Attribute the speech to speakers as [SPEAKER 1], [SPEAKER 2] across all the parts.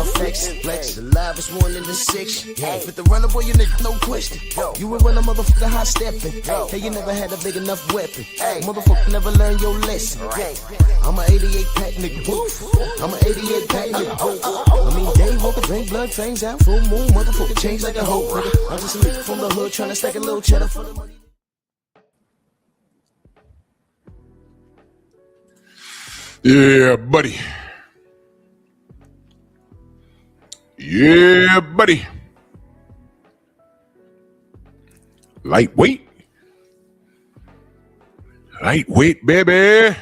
[SPEAKER 1] flex, flex. The livest one in the section. With the runner, boy, you nigga, no question. You would run a motherfucker high stepping. Hey, you never had a big enough weapon. Motherfucker never learned your lesson. I'm an 88 pack nigga. I'm an 88 pack nigga. I mean, day walker, drink blood, fangs out, full moon, motherfucker change like a hoe, nigga. I'm just a nigga from the hood trying to stack a little cheddar for the money.
[SPEAKER 2] Yeah, buddy. Yeah, buddy. Lightweight. Lightweight, baby.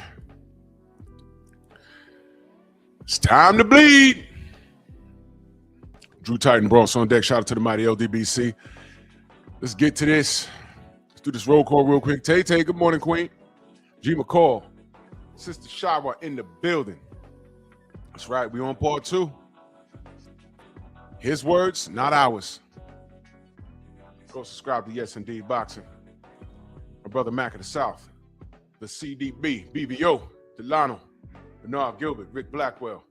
[SPEAKER 2] It's time to bleed. Drew Titan Bronx on deck. Shout out to the mighty LDBC. Let's get to this. Let's do this roll call real quick. Tay, good morning, Queen. G McCall. Sister Shawa in the building. That's right. We on part 2. His words, not ours. Go subscribe to Yes Indeed Boxing. My brother Mac of the South. The CDB, BBO, Delano, Bernard Gilbert, Rick Blackwell.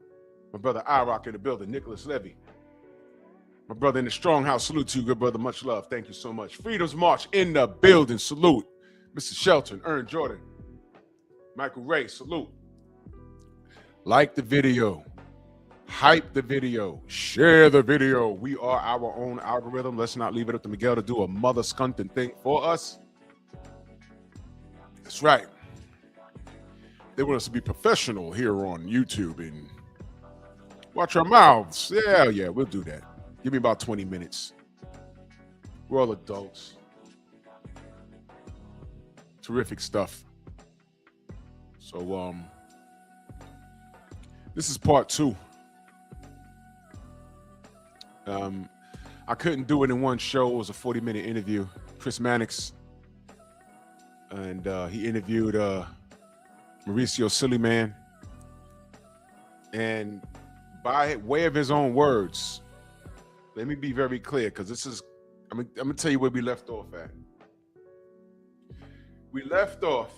[SPEAKER 2] My brother IROC in the building, Nicholas Levy. My brother in the Strong House, salute to you, good brother. Much love. Thank you so much. Freedom's March in the building, salute. Mr. Shelton, Ern Jordan, Michael Ray, salute. Like the video, hype the video, share the video. We are our own algorithm. Let's not leave it up to Miguel to do a mother skunting thing for us. That's right. They want us to be professional here on YouTube and watch our mouths. Yeah, we'll do that. Give me about 20 minutes. We're all adults. Terrific stuff. So, this is part 2. I couldn't do it in one show. It was a 40-minute interview. Chris Mannix, and he interviewed Mauricio SILLYMAN. And by way of his own words, let me be very clear, because this is, I'm gonna tell you where we left off at. We left off.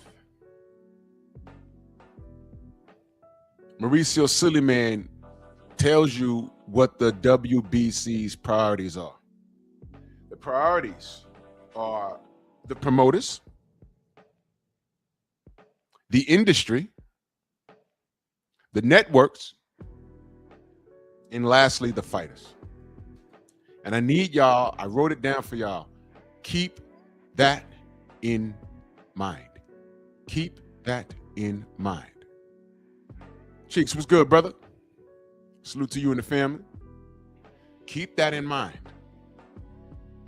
[SPEAKER 2] Mauricio SILLYMAN tells you what the WBC's priorities are. The priorities are the promoters, the industry, the networks, and lastly, the fighters. And I need y'all, I wrote it down for y'all, keep that in mind. Keep that in mind. Cheeks, what's good, brother? Salute to you and the family. Keep that in mind.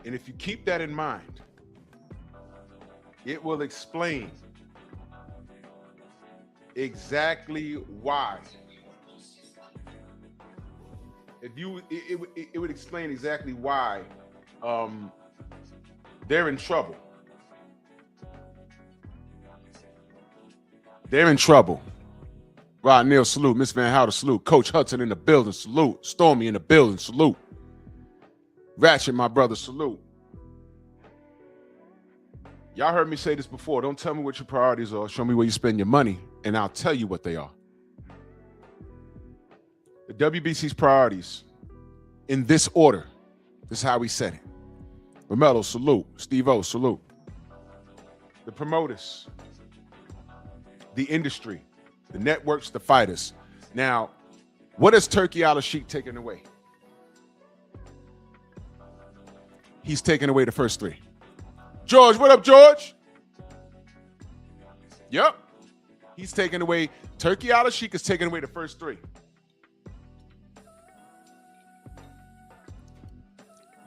[SPEAKER 2] And if you keep that in mind, it will explain exactly why. It would explain exactly why they're in trouble. They're in trouble. Rod Neal, salute. Miss Van Houder, salute. Coach Hudson in the building, salute. Stormy in the building, salute. Ratchet, my brother, salute. Y'all heard me say this before. Don't tell me what your priorities are. Show me where you spend your money, and I'll tell you what they are. The WBC's priorities, in this order, this is how we said it. Romello, salute. Steve-O, salute. The promoters, the industry, the networks, the fighters. Now, what has Turkey Al-Sheikh taken away? He's taken away the first 3. George, what up, George? Yep. He's taken away, Turkey Al-Sheikh has taken away the first 3.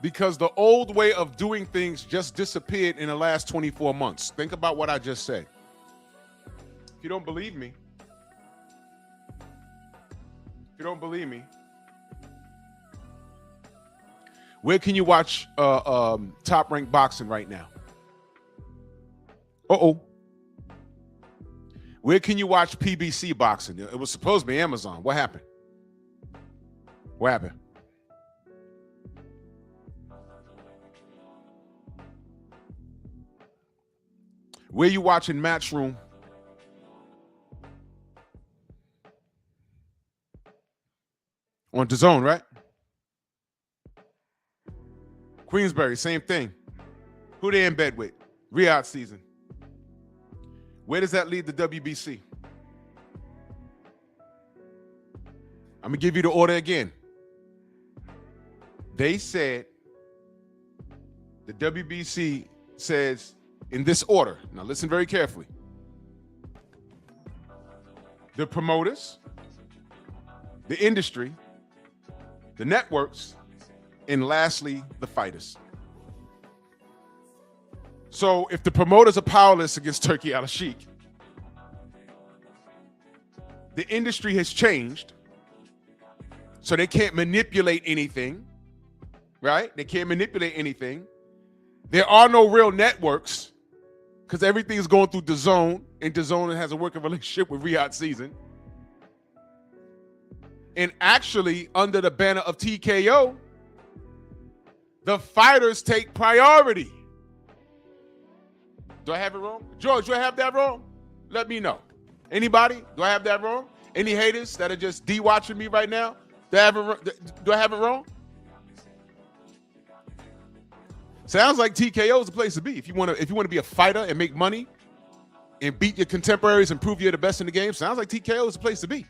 [SPEAKER 2] Because the old way of doing things just disappeared in the last 24 months. Think about what I just said. If you don't believe me, where can you watch Top Rank Boxing right now? Where can you watch PBC Boxing? It was supposed to be Amazon. What happened? Where you watching Matchroom? On DAZN, right? Queensberry, same thing. Who they in bed with? Riyadh season. Where does that lead the WBC? I'm going to give you the order again. They said, the WBC says in this order. Now listen very carefully. The promoters, the industry, the networks, and lastly, the fighters. So if the promoters are powerless against Turki Al-Sheikh, the industry has changed, so they can't manipulate anything, right? They can't manipulate anything. There are no real networks because everything is going through DAZN, and DAZN has a working relationship with Riyadh season. And actually, under the banner of TKO, the fighters take priority. Do I have it wrong? George, do I have that wrong? Let me know. Anybody? Do I have that wrong? Any haters that are just de-watching me right now? Do I have it wrong? Sounds like TKO is the place to be. If you want to be a fighter and make money and beat your contemporaries and prove you're the best in the game, sounds like TKO is the place to be.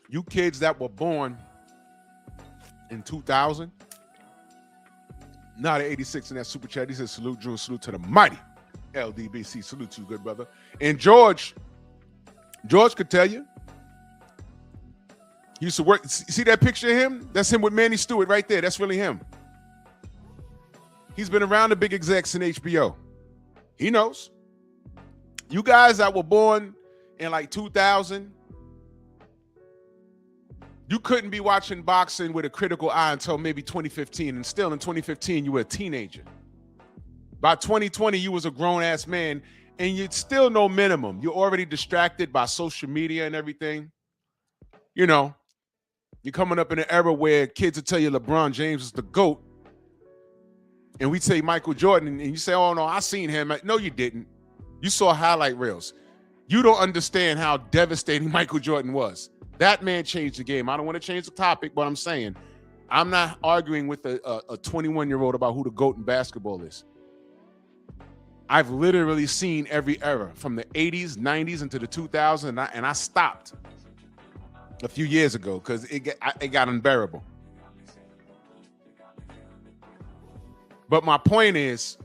[SPEAKER 2] You kids that were born in 2000, not at 86 in that super chat. He says, salute, Drew, salute to the mighty LDBC. Salute to you, good brother. And George could tell you. He used to work. See that picture of him? That's him with Manny Stewart right there. That's really him. He's been around the big execs in HBO. He knows. You guys that were born in like 2000, you couldn't be watching boxing with a critical eye until maybe 2015. And still in 2015, you were a teenager. By 2020, you was a grown-ass man, and you'd still no minimum. You're already distracted by social media and everything. You know, you're coming up in an era where kids will tell you LeBron James is the GOAT. And we say Michael Jordan, and you say, oh, no, I seen him. No, you didn't. You saw highlight reels. You don't understand how devastating Michael Jordan was. That man changed the game. I don't want to change the topic, but I'm saying I'm not arguing with a 21-year-old about who the GOAT in basketball is. I've literally seen every era from the 80s, 90s into the 2000s, and I stopped a few years ago because it got unbearable. But my point is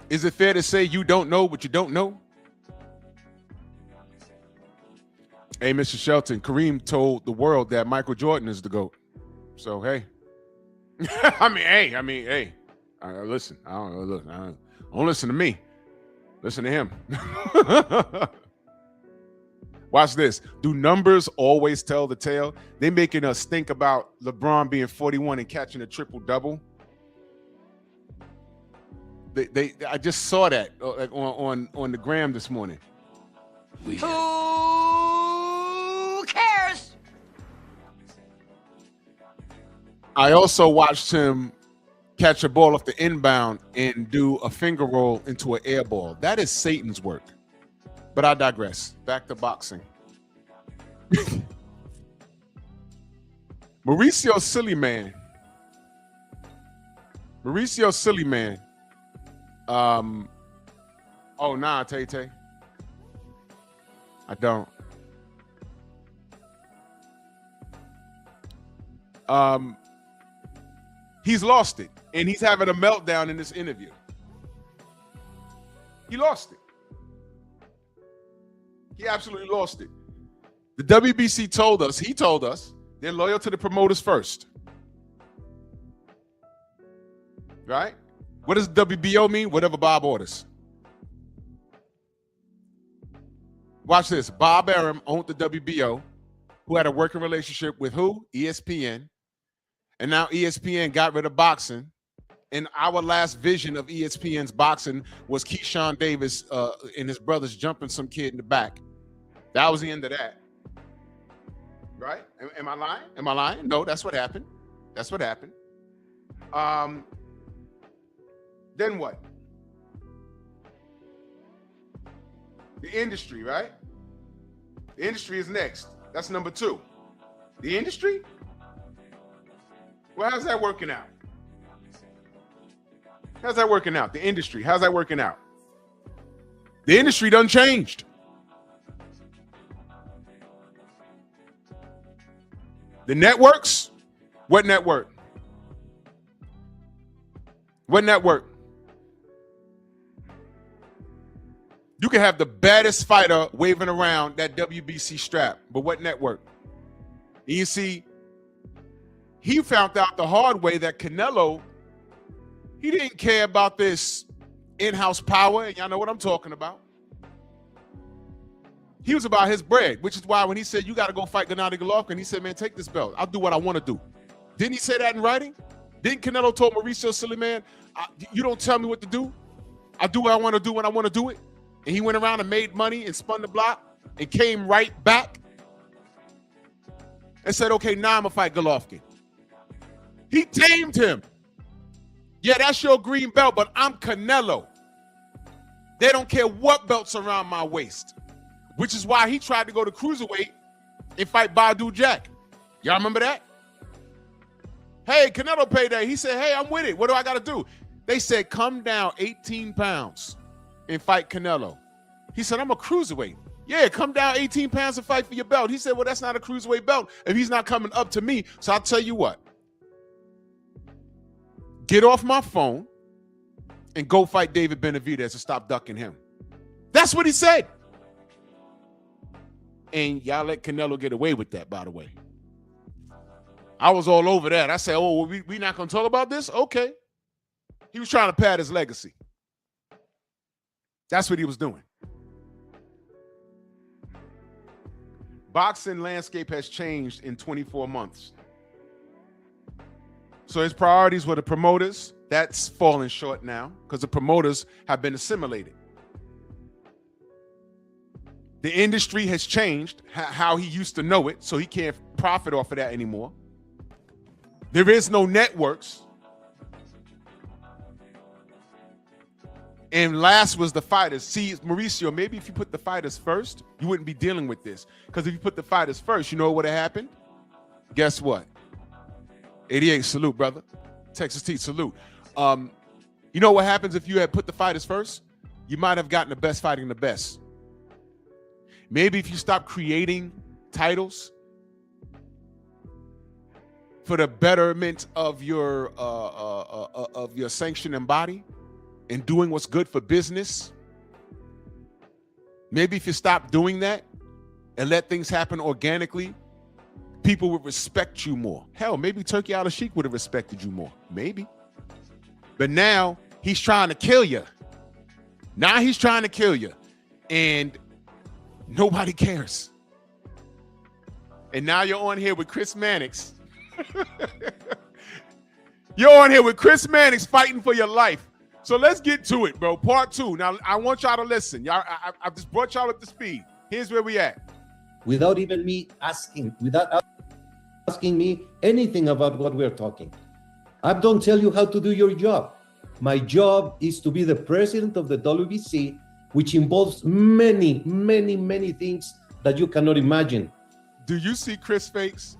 [SPEAKER 2] it fair to say you don't know what you don't know? Hey, Mr. Shelton, Kareem told the world that Michael Jordan is the GOAT. So, hey. I mean, hey. Listen, don't listen to me. Listen to him. Watch this. Do numbers always tell the tale? They making us think about LeBron being 41 and catching a triple-double. I just saw that on the gram this morning.
[SPEAKER 3] Who cares?
[SPEAKER 2] I also watched him catch a ball off the inbound and do a finger roll into an air ball. That is Satan's work. But I digress. Back to boxing. Mauricio SILLYMAN. Oh, nah, Tay. I don't. He's lost it, and he's having a meltdown in this interview. He lost it. He absolutely lost it. The WBC told us, they're loyal to the promoters first. Right? What does WBO mean? Whatever Bob orders. Watch this. Bob Arum owned the WBO, who had a working relationship with who? ESPN. And now ESPN got rid of boxing. And our last vision of ESPN's boxing was Keyshawn Davis and his brothers jumping some kid in the back. That was the end of that. Right? Am I lying? Am I lying? No, that's what happened. That's what happened. Then what? The industry, right? The industry is next. That's number 2. The industry? Well, how's that working out? How's that working out? The industry, how's that working out? The industry done changed. The networks? What network? What network? You can have the baddest fighter waving around that WBC strap, but what network? And you see, he found out the hard way that Canelo, he didn't care about this in-house power, and y'all know what I'm talking about. He was about his bread, which is why when he said, you got to go fight Gennady Golovkin, he said, man, take this belt. I'll do what I want to do. Didn't he say that in writing? Didn't Canelo told Mauricio SILLYMAN, you don't tell me what to do. I do what I want to do when I want to do it. And he went around and made money and spun the block and came right back and said, okay, now I'm going to fight Golovkin. He tamed him. Yeah, that's your green belt, but I'm Canelo. They don't care what belt's around my waist, which is why he tried to go to cruiserweight and fight Badu Jack. Y'all remember that? Hey, Canelo paid that. He said, hey, I'm with it. What do I got to do? They said, come down 18 pounds and fight Canelo. He said, I'm a cruiserweight. Yeah, come down 18 pounds and fight for your belt. He said, well, that's not a cruiserweight belt if he's not coming up to me. So I'll tell you what. Get off my phone and go fight David Benavidez and stop ducking him. That's what he said. And y'all let Canelo get away with that, by the way. I was all over that. I said, oh, well, we not going to talk about this? Okay. He was trying to pad his legacy. That's what he was doing. Boxing landscape has changed in 24 months. So his priorities were the promoters. That's falling short now because the promoters have been assimilated. The industry has changed how he used to know it, so he can't profit off of that anymore. There is no networks. And last was the fighters. See, Mauricio, maybe if you put the fighters first, you wouldn't be dealing with this. Because if you put the fighters first, you know what would have happened? Guess what? 88, salute, brother. Texas T, salute. You know what happens if you had put the fighters first? You might have gotten the best fighting the best. Maybe if you stop creating titles for the betterment of your sanctioning body and doing what's good for business. Maybe if you stop doing that and let things happen organically, people would respect you more. Hell, maybe Turkey Al-Sheikh would have respected you more. Maybe. But now he's trying to kill you. Now he's trying to kill you. And nobody cares. And now you're on here with Chris Mannix. You're on here with Chris Mannix fighting for your life. So let's get to it, bro. Part 2. Now, I want y'all to listen. Y'all, I just brought y'all up to speed. Here's where we at.
[SPEAKER 4] Without even me asking, without asking me anything about what we're talking. I don't tell you how to do your job. My job is to be the president of the WBC, which involves many, many, many things that you cannot imagine.
[SPEAKER 2] Do you see Chris Fakes?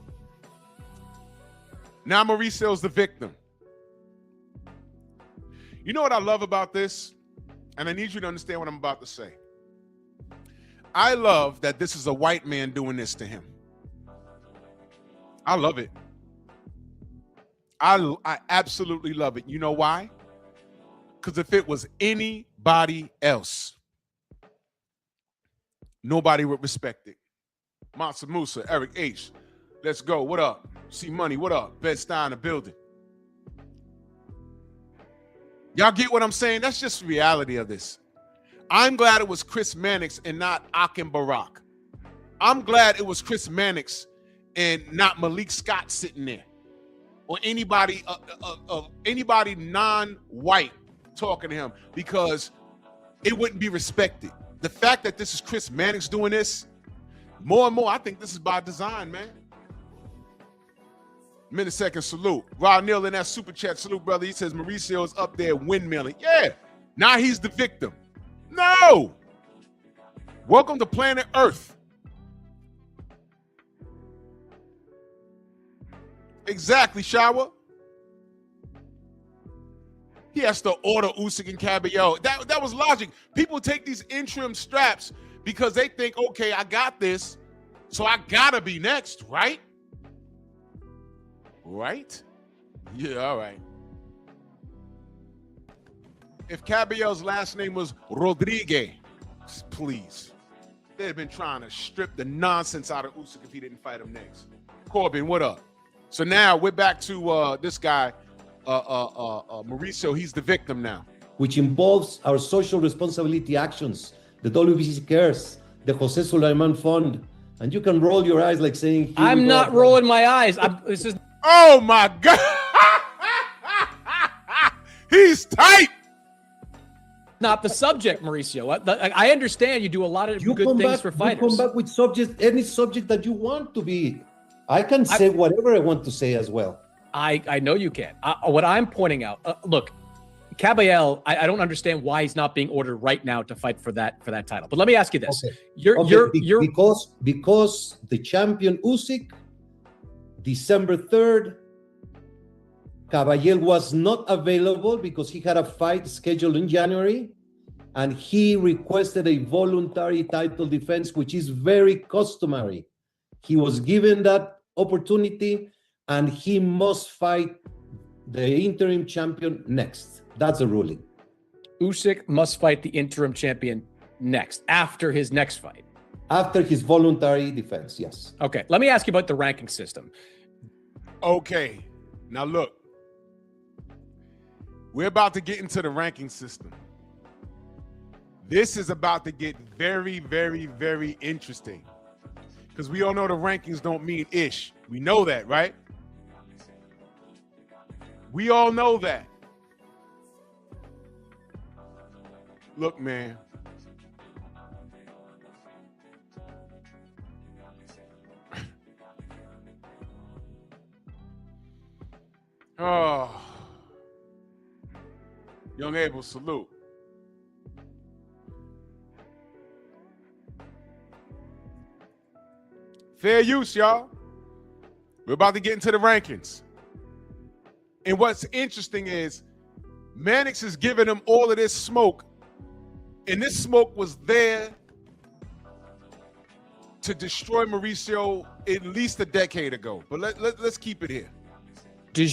[SPEAKER 2] Now Mauricio's the victim. You know what I love about this? And I need you to understand what I'm about to say. I love that this is a white man doing this to him. I love it. I absolutely love it. You know why? Because if it was anybody else, nobody would respect it. Mansa Musa, Eric H. Let's go. What up? C Money, what up? Bed-Stuy in the building. Y'all get what I'm saying? That's just the reality of this. I'm glad it was Chris Mannix and not Akim Barak. I'm glad it was Chris Mannix and not Malik Scott sitting there. Or anybody anybody non-white talking to him, because it wouldn't be respected. The fact that this is Chris Mannix doing this, more and more, I think this is by design, man. Minute second salute. Rod Neal in that super chat, salute, brother. He says Mauricio's up there windmilling. Yeah, now he's the victim. No. Welcome to planet Earth. Exactly, Shower. He has to order Usyk and Cabello. That was logic. People take these interim straps because they think, okay, I got this, so I gotta be next, right? Right? Yeah, all right. If Cabello's last name was Rodriguez, please. They'd have been trying to strip the nonsense out of Usyk if he didn't fight him next. Corbin, what up? So now we're back to this guy, Mauricio. He's the victim now.
[SPEAKER 4] Which involves our social responsibility actions. The WBC cares, the Jose SILLYMAN Fund, and you can roll your eyes like saying,
[SPEAKER 5] I'm not rolling my eyes. This is.
[SPEAKER 2] Oh my God. He's tight.
[SPEAKER 5] Not the subject, Mauricio. I understand you do a lot of good things for fighters.
[SPEAKER 4] You come back with any subject that you want to be. I can say whatever I want to say as well.
[SPEAKER 5] I know you can. What I'm pointing out, look, Cabello, I don't understand why he's not being ordered right now to fight for that title. But let me ask you this:
[SPEAKER 4] because the champion Usyk, December 3rd, Cabello was not available because he had a fight scheduled in January, and he requested a voluntary title defense, which is very customary. He was given that opportunity, and he must fight the interim champion next. That's the ruling.
[SPEAKER 5] Usyk must fight the interim champion next, after his next fight.
[SPEAKER 4] After his voluntary defense, yes.
[SPEAKER 5] Okay, let me ask you about the ranking system.
[SPEAKER 2] Okay, now look. We're about to get into the ranking system. This is about to get very, very, very interesting. Because we all know the rankings don't mean ish. We know that, right? We all know that. Look, man. Oh. Young Abel, salute. Fair use, y'all. We're about to get into the rankings. And what's interesting is Mannix is giving them all of this smoke. And this smoke was there to destroy Mauricio at least a decade ago. But let's keep it here.
[SPEAKER 5] Do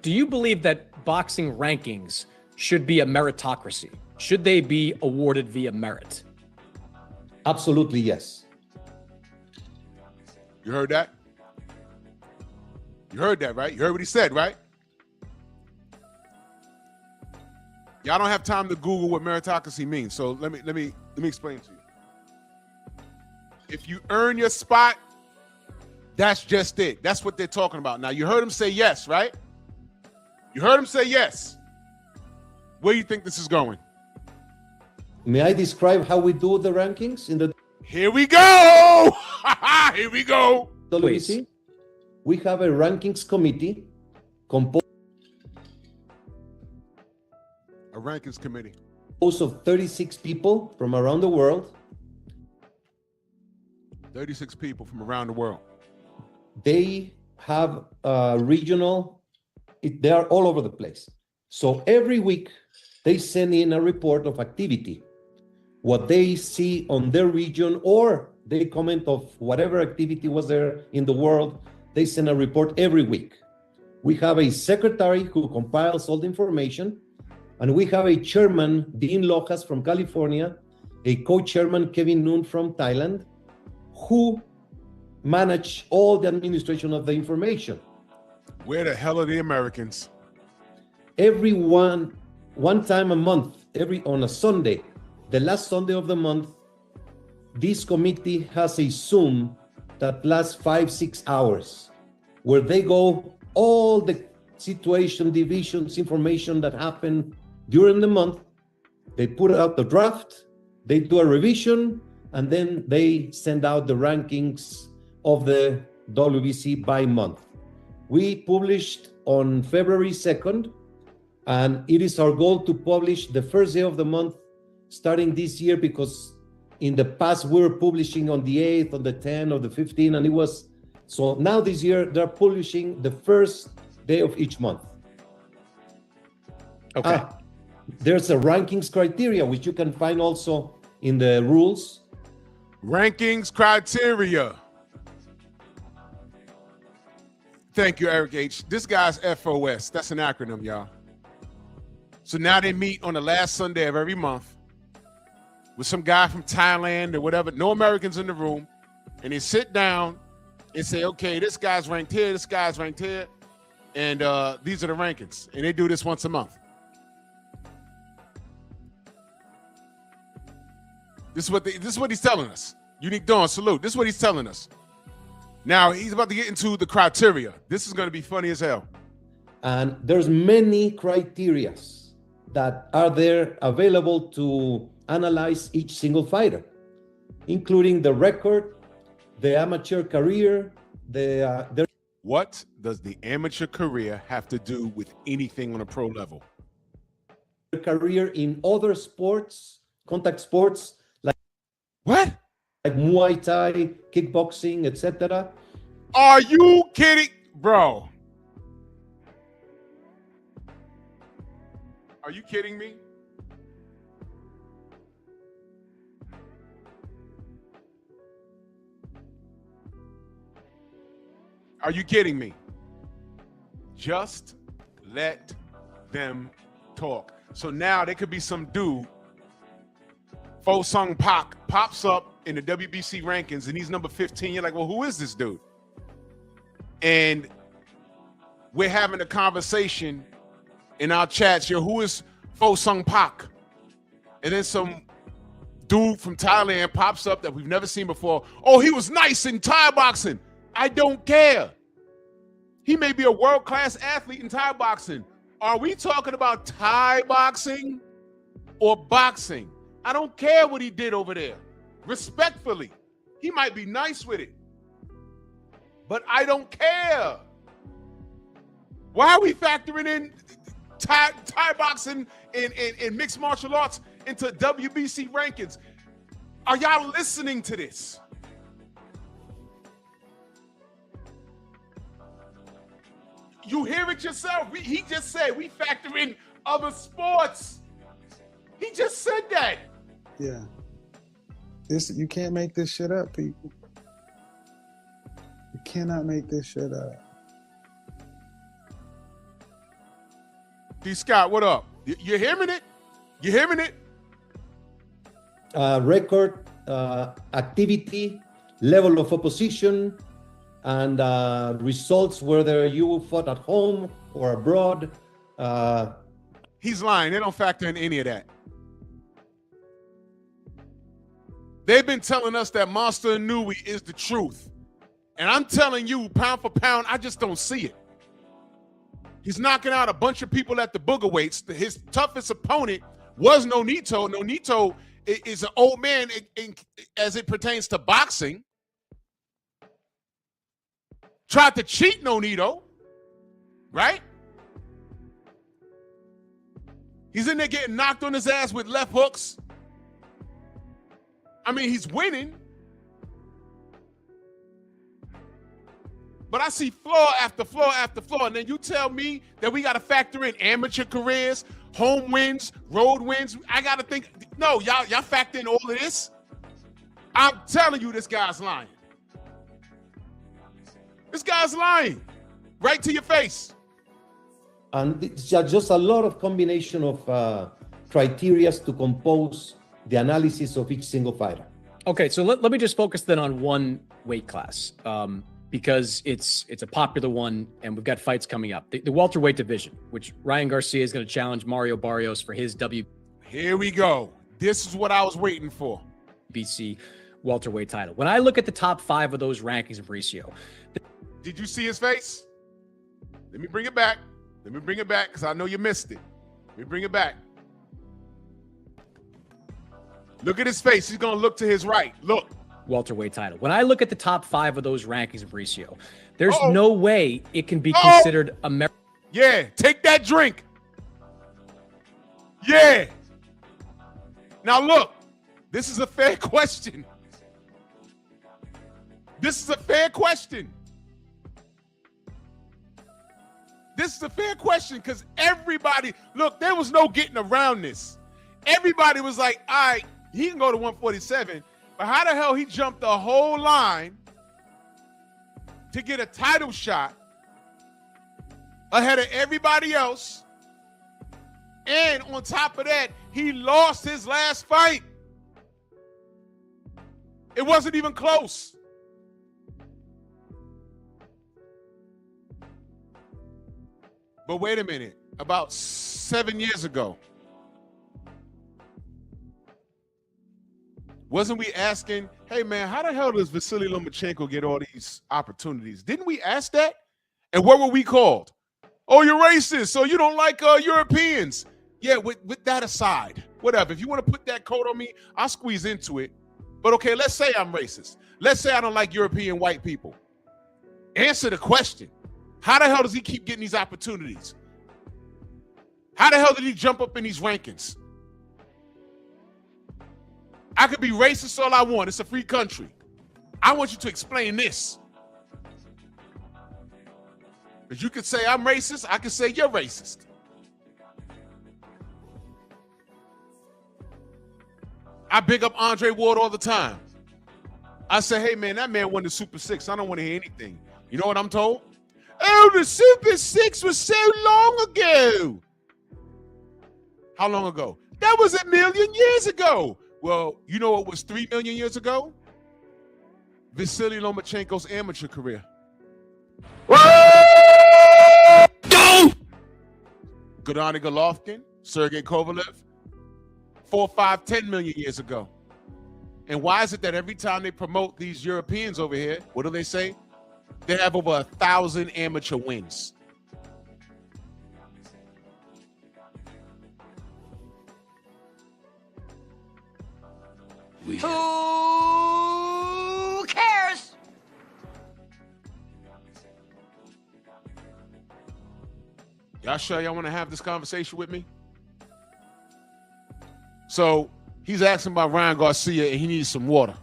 [SPEAKER 5] you believe that boxing rankings should be a meritocracy? Should they be awarded via merit?
[SPEAKER 4] Absolutely, yes.
[SPEAKER 2] You heard that? You heard that, right? You heard what he said, right? Y'all don't have time to Google what meritocracy means, so let me explain to you. If you earn your spot, that's just it. That's what they're talking about. Now, you heard him say yes, right? You heard him say yes. Where do you think this is going?
[SPEAKER 4] May I describe how we do the rankings in the
[SPEAKER 2] Here we go. Here we go.
[SPEAKER 4] WBC? We have a rankings committee composed of 36 people from around the world.
[SPEAKER 2] 36 people from around the world.
[SPEAKER 4] They have regional, they are all over the place. So every week they send in a report of activity, what they see on their region, or they comment of whatever activity was there in the world. They send a report every week. We have a secretary who compiles all the information, and we have a chairman, Dean Lojas from California, a co-chairman, Kevin Noon from Thailand, who manage all the administration of the information.
[SPEAKER 2] Where the hell are the Americans?
[SPEAKER 4] One time a month, on a Sunday, the last Sunday of the month, this committee has a Zoom that lasts 5-6 hours, where they go all the situation, divisions, information that happened during the month. They put out the draft, they do a revision, and then they send out the rankings of the WBC by month. We published on February 2nd, and it is our goal to publish the first day of the month starting this year, because in the past we were publishing on the 8th, on the 10th, or the 15th, and it was So now this year, they're publishing the first day of each month.
[SPEAKER 5] Okay.
[SPEAKER 4] There's a rankings criteria, which you can find also in the rules.
[SPEAKER 2] Rankings criteria. Thank you, Eric H. This guy's FOS. That's an acronym, y'all. So now they meet on the last Sunday of every month with some guy from Thailand or whatever, no Americans in the room, and they sit down and say, okay, this guy's ranked here, this guy's ranked here, and these are the rankings. And they do this once a month. This is what he's telling us. Unique Dawn, salute. This is what he's telling us. Now, he's about to get into the criteria. This is going to be funny as hell.
[SPEAKER 4] And there's many criteria that are there available to analyze each single fighter, including the record, the amateur career, the
[SPEAKER 2] What does the amateur career have to do with anything on a pro level?
[SPEAKER 4] career in other sports, contact sports,
[SPEAKER 2] What?
[SPEAKER 4] like Muay Thai, kickboxing, etc.
[SPEAKER 2] Are you kidding? Bro. Are you kidding me? Are you kidding me? Just let them talk. So now there could be some dude, Fo Sung Pak, pops up in the WBC rankings and he's number 15. You're like, well, who is this dude? And we're having a conversation in our chats. Yo, who is Fo Sung Pak? And then some dude from Thailand pops up that we've never seen before. Oh, he was nice in Thai boxing. I don't care. He may be a world-class athlete in Thai boxing. Are we talking about Thai boxing or boxing? I don't care what he did over there. Respectfully, he might be nice with it, but I don't care. Why are we factoring in Thai boxing and mixed martial arts into WBC rankings? Are y'all listening to this? You hear it yourself. He just said we factor in other sports. He just said that.
[SPEAKER 6] Yeah. You can't make this shit up, people. You cannot make this shit up.
[SPEAKER 2] D. Scott, what up? You hearing it? You hearing it?
[SPEAKER 4] Record, activity, level of opposition, and results, whether you fought at home or abroad.
[SPEAKER 2] He's lying. They don't factor in any of that. They've been telling us that Monster Inouye is the truth. And I'm telling you, pound for pound, I just don't see it. He's knocking out a bunch of people at the booger weights. His toughest opponent was Nonito. Nonito is an old man as it pertains to boxing. Tried to cheat Nonito, right? He's in there getting knocked on his ass with left hooks. I mean, he's winning. But I see floor after floor after floor. And then you tell me that we got to factor in amateur careers, home wins, road wins. I got to think, no, y'all factor in all of this? I'm telling you, this guy's lying. This guy's lying right to your face.
[SPEAKER 4] And it's just a lot of combination of criteria to compose the analysis of each single fighter.
[SPEAKER 5] Okay, so let me just focus then on one weight class because it's a popular one and we've got fights coming up. The welterweight division, which Ryan Garcia is going to challenge Mario Barrios for his
[SPEAKER 2] Here we go. This is what I was waiting for.
[SPEAKER 5] WBC welterweight title. When I look at the top 5 of those rankings, Mauricio.
[SPEAKER 2] Did you see his face? Let me bring it back. Let me bring it back because I know you missed it. Let me bring it back. Look at his face. He's going to look to his right. Look.
[SPEAKER 5] Welterweight title. When I look at the top 5 of those rankings, Mauricio, there's no way it can be considered American.
[SPEAKER 2] Yeah, take that drink. Yeah. Now look, this is a fair question. This is a fair question. this is a fair question because everybody, look, there was no getting around this. Everybody was like, all right, he can go to 147, but how the hell he jumped the whole line to get a title shot ahead of everybody else? And on top of that, he lost his last fight. It wasn't even close. But wait a minute, about 7 years ago, wasn't we asking, hey man, how the hell does Vasily Lomachenko get all these opportunities? Didn't we ask that? And what were we called? Oh, you're racist, so you don't like Europeans. Yeah, with that aside, whatever. If you want to put that coat on me, I'll squeeze into it. But okay, let's say I'm racist. Let's say I don't like European white people. Answer the question. How the hell does he keep getting these opportunities? How the hell did he jump up in these rankings? I could be racist all I want. It's a free country. I want you to explain this. Because you could say I'm racist. I could say you're racist. I big up Andre Ward all the time. I say, hey, man, that man won the Super Six. I don't want to hear anything. You know what I'm told? Oh, the Super Six was so long ago. How long ago? That was 1 million years ago. Well, you know what was 3 million years ago? Vasily Lomachenko's amateur career. Go! Gennady Golovkin, Sergey Kovalev, 4, 5, 10 million years ago. And why is it that every time they promote these Europeans over here, what do they say? They have over 1,000 amateur wins.
[SPEAKER 3] Who cares?
[SPEAKER 2] Y'all sure y'all want to have this conversation with me? So he's asking about Ryan Garcia and he needs some water.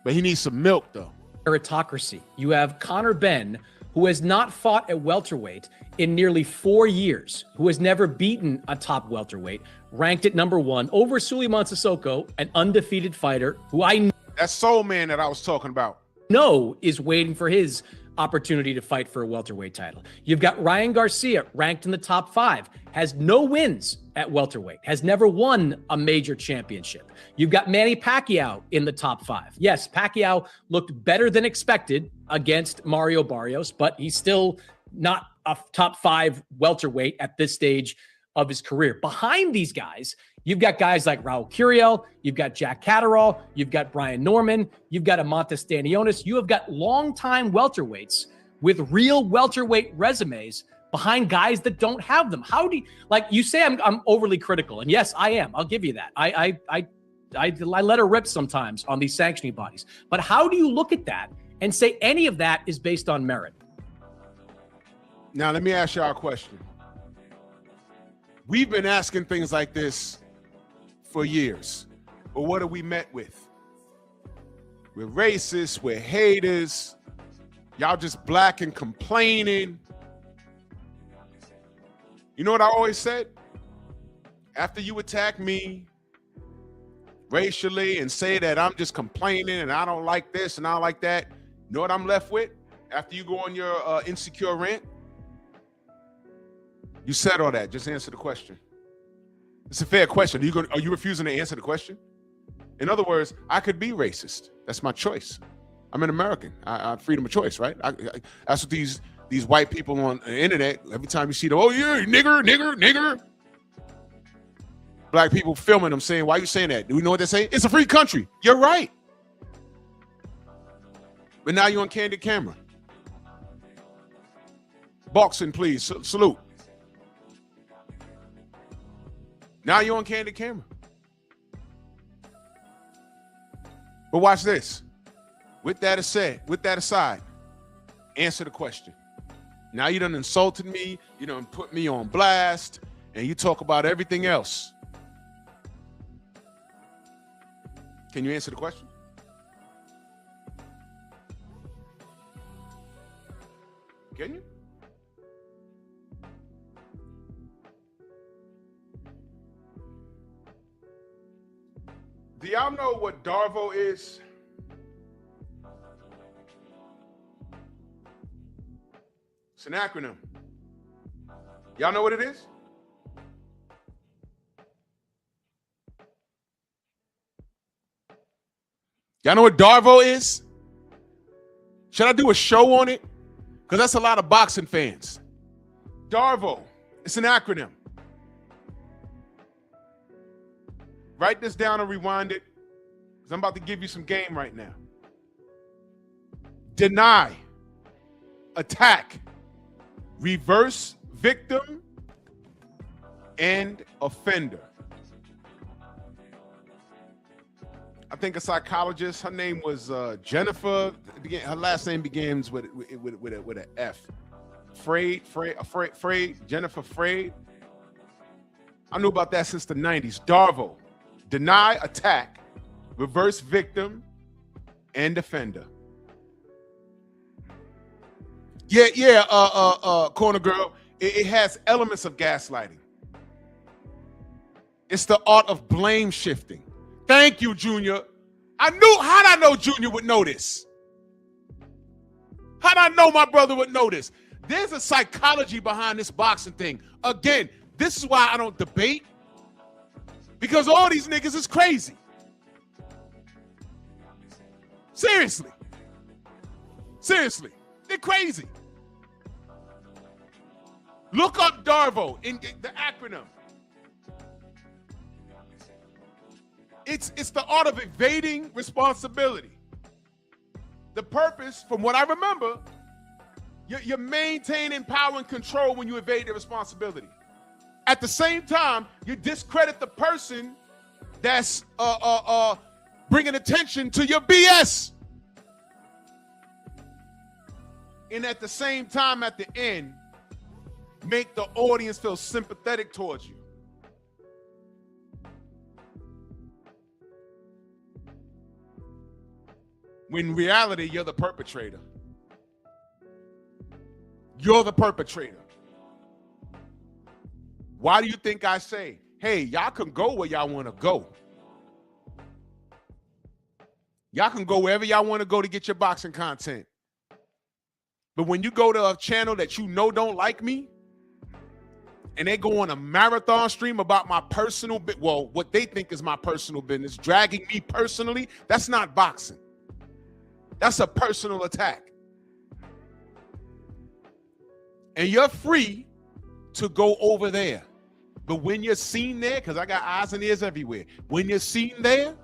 [SPEAKER 2] But he needs some milk, though.
[SPEAKER 5] Meritocracy. You have Conor Benn, who has not fought at welterweight in nearly 4 years, who has never beaten a top welterweight, ranked at #1 over Suleiman Sissoko, an undefeated fighter who I
[SPEAKER 2] That soul man that I was talking about.
[SPEAKER 5] know is waiting for his opportunity to fight for a welterweight title. You've got Ryan Garcia, ranked in the top 5, has no wins at welterweight, has never won a major championship. You've got Manny Pacquiao in the top 5. Yes, Pacquiao looked better than expected against Mario Barrios, but he's still not a top 5 welterweight at this stage of his career. Behind these guys, you've got guys like Raul Curiel, you've got Jack Catterall, you've got Brian Norman, you've got Amantas Stanionis. You have got longtime welterweights with real welterweight resumes behind guys that don't have them. How do you, like you say I'm overly critical, and yes, I am. I'll give you that. I let her rip sometimes on these sanctioning bodies. But how do you look at that and say any of that is based on merit?
[SPEAKER 2] Now, let me ask y'all a question. We've been asking things like this for years, but what are we met with? We're racist, we're haters, y'all just black and complaining. You know what I always said? After you attack me racially and say that I'm just complaining and I don't like this and I don't like that, you know what I'm left with? After you go on your insecure rant? You said all that. Just answer the question. It's a fair question. Are you refusing to answer the question? In other words, I could be racist. That's my choice. I'm an American. I have freedom of choice, right? That's what these white people on the internet, every time you see them, oh yeah, nigger, nigger, nigger. Black people filming them saying, why are you saying that? Do we know what they say? It's a free country. You're right. But now you're on candid camera. Boxing, please. Salute. Now you're on candid camera. But watch this. With that aside, answer the question. Now you done insulted me, you done put me on blast, and you talk about everything else. Can you answer the question? Can you? y'all know what Darvo is? It's an acronym. Y'all know what it is? Y'all know what Darvo is? Should I do a show on it? Because that's a lot of boxing fans. Darvo, it's an acronym. Write this down and rewind it, because I'm about to give you some game right now. Deny, attack, reverse victim, and offender. I think a psychologist, her name was Jennifer, her last name begins with an F. Frey, Jennifer Frey. I knew about that since the 90s. Darvo, deny, attack, reverse victim, and offender. Corner girl, it has elements of gaslighting. It's the art of blame shifting. Thank you, Junior. How'd I know Junior would know this? How'd I know my brother would know this? There's a psychology behind this boxing thing. Again, this is why I don't debate, because all these niggas is crazy. Seriously. They're crazy. Look up Darvo in the acronym. It's the art of evading responsibility. The purpose, from what I remember, you're maintaining power and control when you evade the responsibility. At the same time, you discredit the person that's bringing attention to your BS. And at the same time, at the end, make the audience feel sympathetic towards you. When in reality, you're the perpetrator. You're the perpetrator. Why do you think I say, hey, y'all can go where y'all want to go? Y'all can go wherever y'all want to go to get your boxing content. But when you go to a channel that you know don't like me, and they go on a marathon stream about my personal, what they think is my personal business, dragging me personally, that's not boxing. That's a personal attack. And you're free to go over there. But when you're seen there, because I got eyes and ears everywhere, when you're seen there,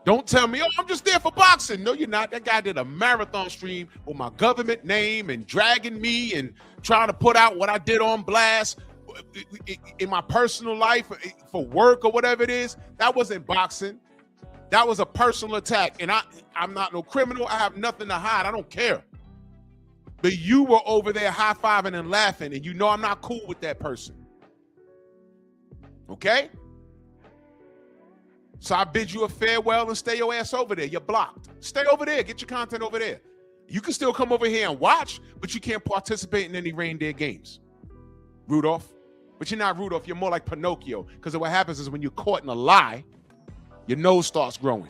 [SPEAKER 2] don't tell me, oh, I'm just there for boxing. No, you're not. That guy did a marathon stream with my government name and dragging me and trying to put out what I did on blast in my personal life for work or whatever it is. That wasn't boxing. That was a personal attack. And I'm not no criminal. I have nothing to hide. I don't care. But you were over there high-fiving and laughing, and you know I'm not cool with that person. Okay? So I bid you a farewell and stay your ass over there. You're blocked. Stay over there. Get your content over there. You can still come over here and watch, but you can't participate in any reindeer games. Rudolph. But you're not Rudolph. You're more like Pinocchio. Because what happens is when you're caught in a lie, your nose starts growing.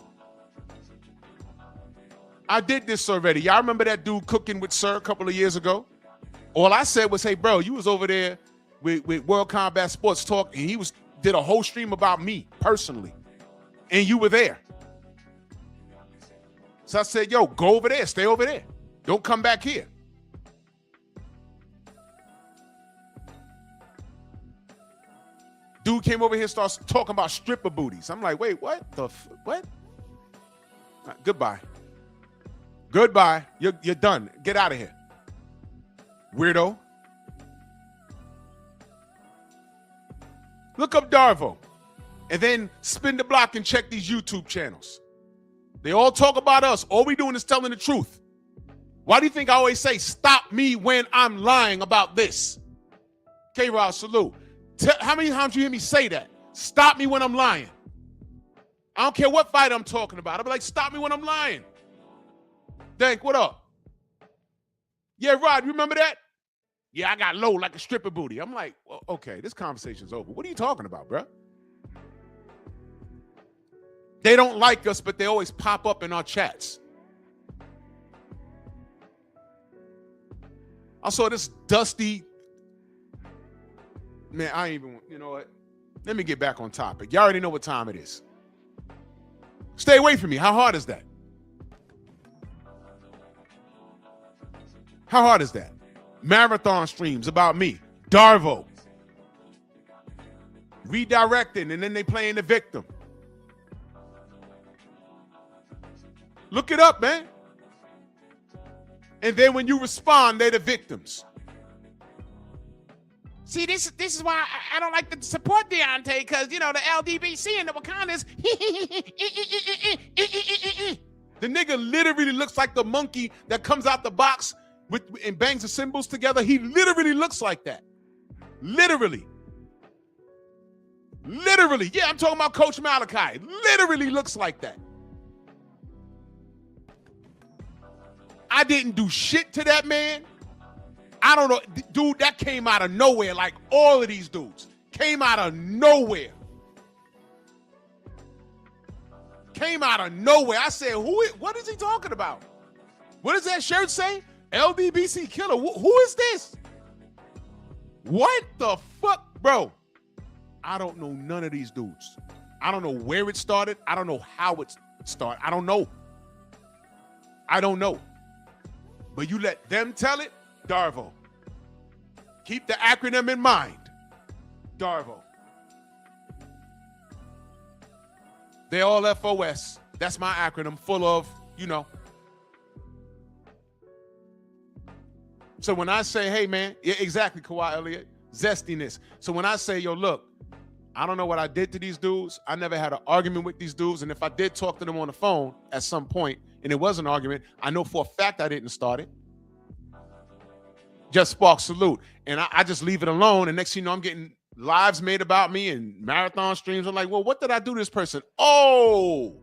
[SPEAKER 2] I did this already. Y'all remember that dude cooking with Sir a couple of years ago? All I said was, hey, bro, you was over there with World Combat Sports Talk, and he did a whole stream about me personally. And you were there. So I said, yo, go over there. Stay over there. Don't come back here. Dude came over here and starts talking about stripper booties. I'm like, wait, what? What? Right, goodbye. Goodbye. You're done. Get out of here. Weirdo. Look up Darvo. And then spin the block and check these YouTube channels. They all talk about us. All we doing is telling the truth. Why do you think I always say, stop me when I'm lying about this? K-Rod, salute. How many times you hear me say that? Stop me when I'm lying. I don't care what fight I'm talking about. I'll be like, stop me when I'm lying. Dank, what up? Yeah, Rod, you remember that? Yeah, I got low like a stripper booty. I'm like, well, okay, this conversation's over. What are you talking about, bro? They don't like us, but they always pop up in our chats. I saw this dusty, man, I ain't even, you know what? Let me get back on topic. Y'all already know what time it is. Stay away from me. How hard is that? How hard is that? Marathon streams about me. Darvo. Redirecting, and then they playing the victim. Look it up, man. And then when you respond, they're the victims. See, this is why I don't like to support Deontay, because, you know, the LDBC and the Wakandas. The nigga literally looks like the monkey that comes out the box and bangs the cymbals together. He literally looks like that. Literally. Literally. Yeah, I'm talking about Coach Malachi. Literally looks like that. I didn't do shit to that man. I don't know. Dude, that came out of nowhere. Like all of these dudes came out of nowhere. Came out of nowhere. I said, what is he talking about? What does that shirt say? LDBC killer. Who is this? What the fuck? Bro, I don't know none of these dudes. I don't know where it started. I don't know how it started. I don't know. I don't know. But you let them tell it, Darvo. Keep the acronym in mind. Darvo. They all FOS. That's my acronym, full of, you know. So when I say, hey, man, yeah, exactly, Kawhi Elliott, zestiness. So when I say, yo, look, I don't know what I did to these dudes. I never had an argument with these dudes. And if I did talk to them on the phone at some point, and it was an argument, I know for a fact I didn't start it. Just spark salute. And I just leave it alone. And next thing you know, I'm getting lives made about me and marathon streams. I'm like, well, what did I do to this person? Oh,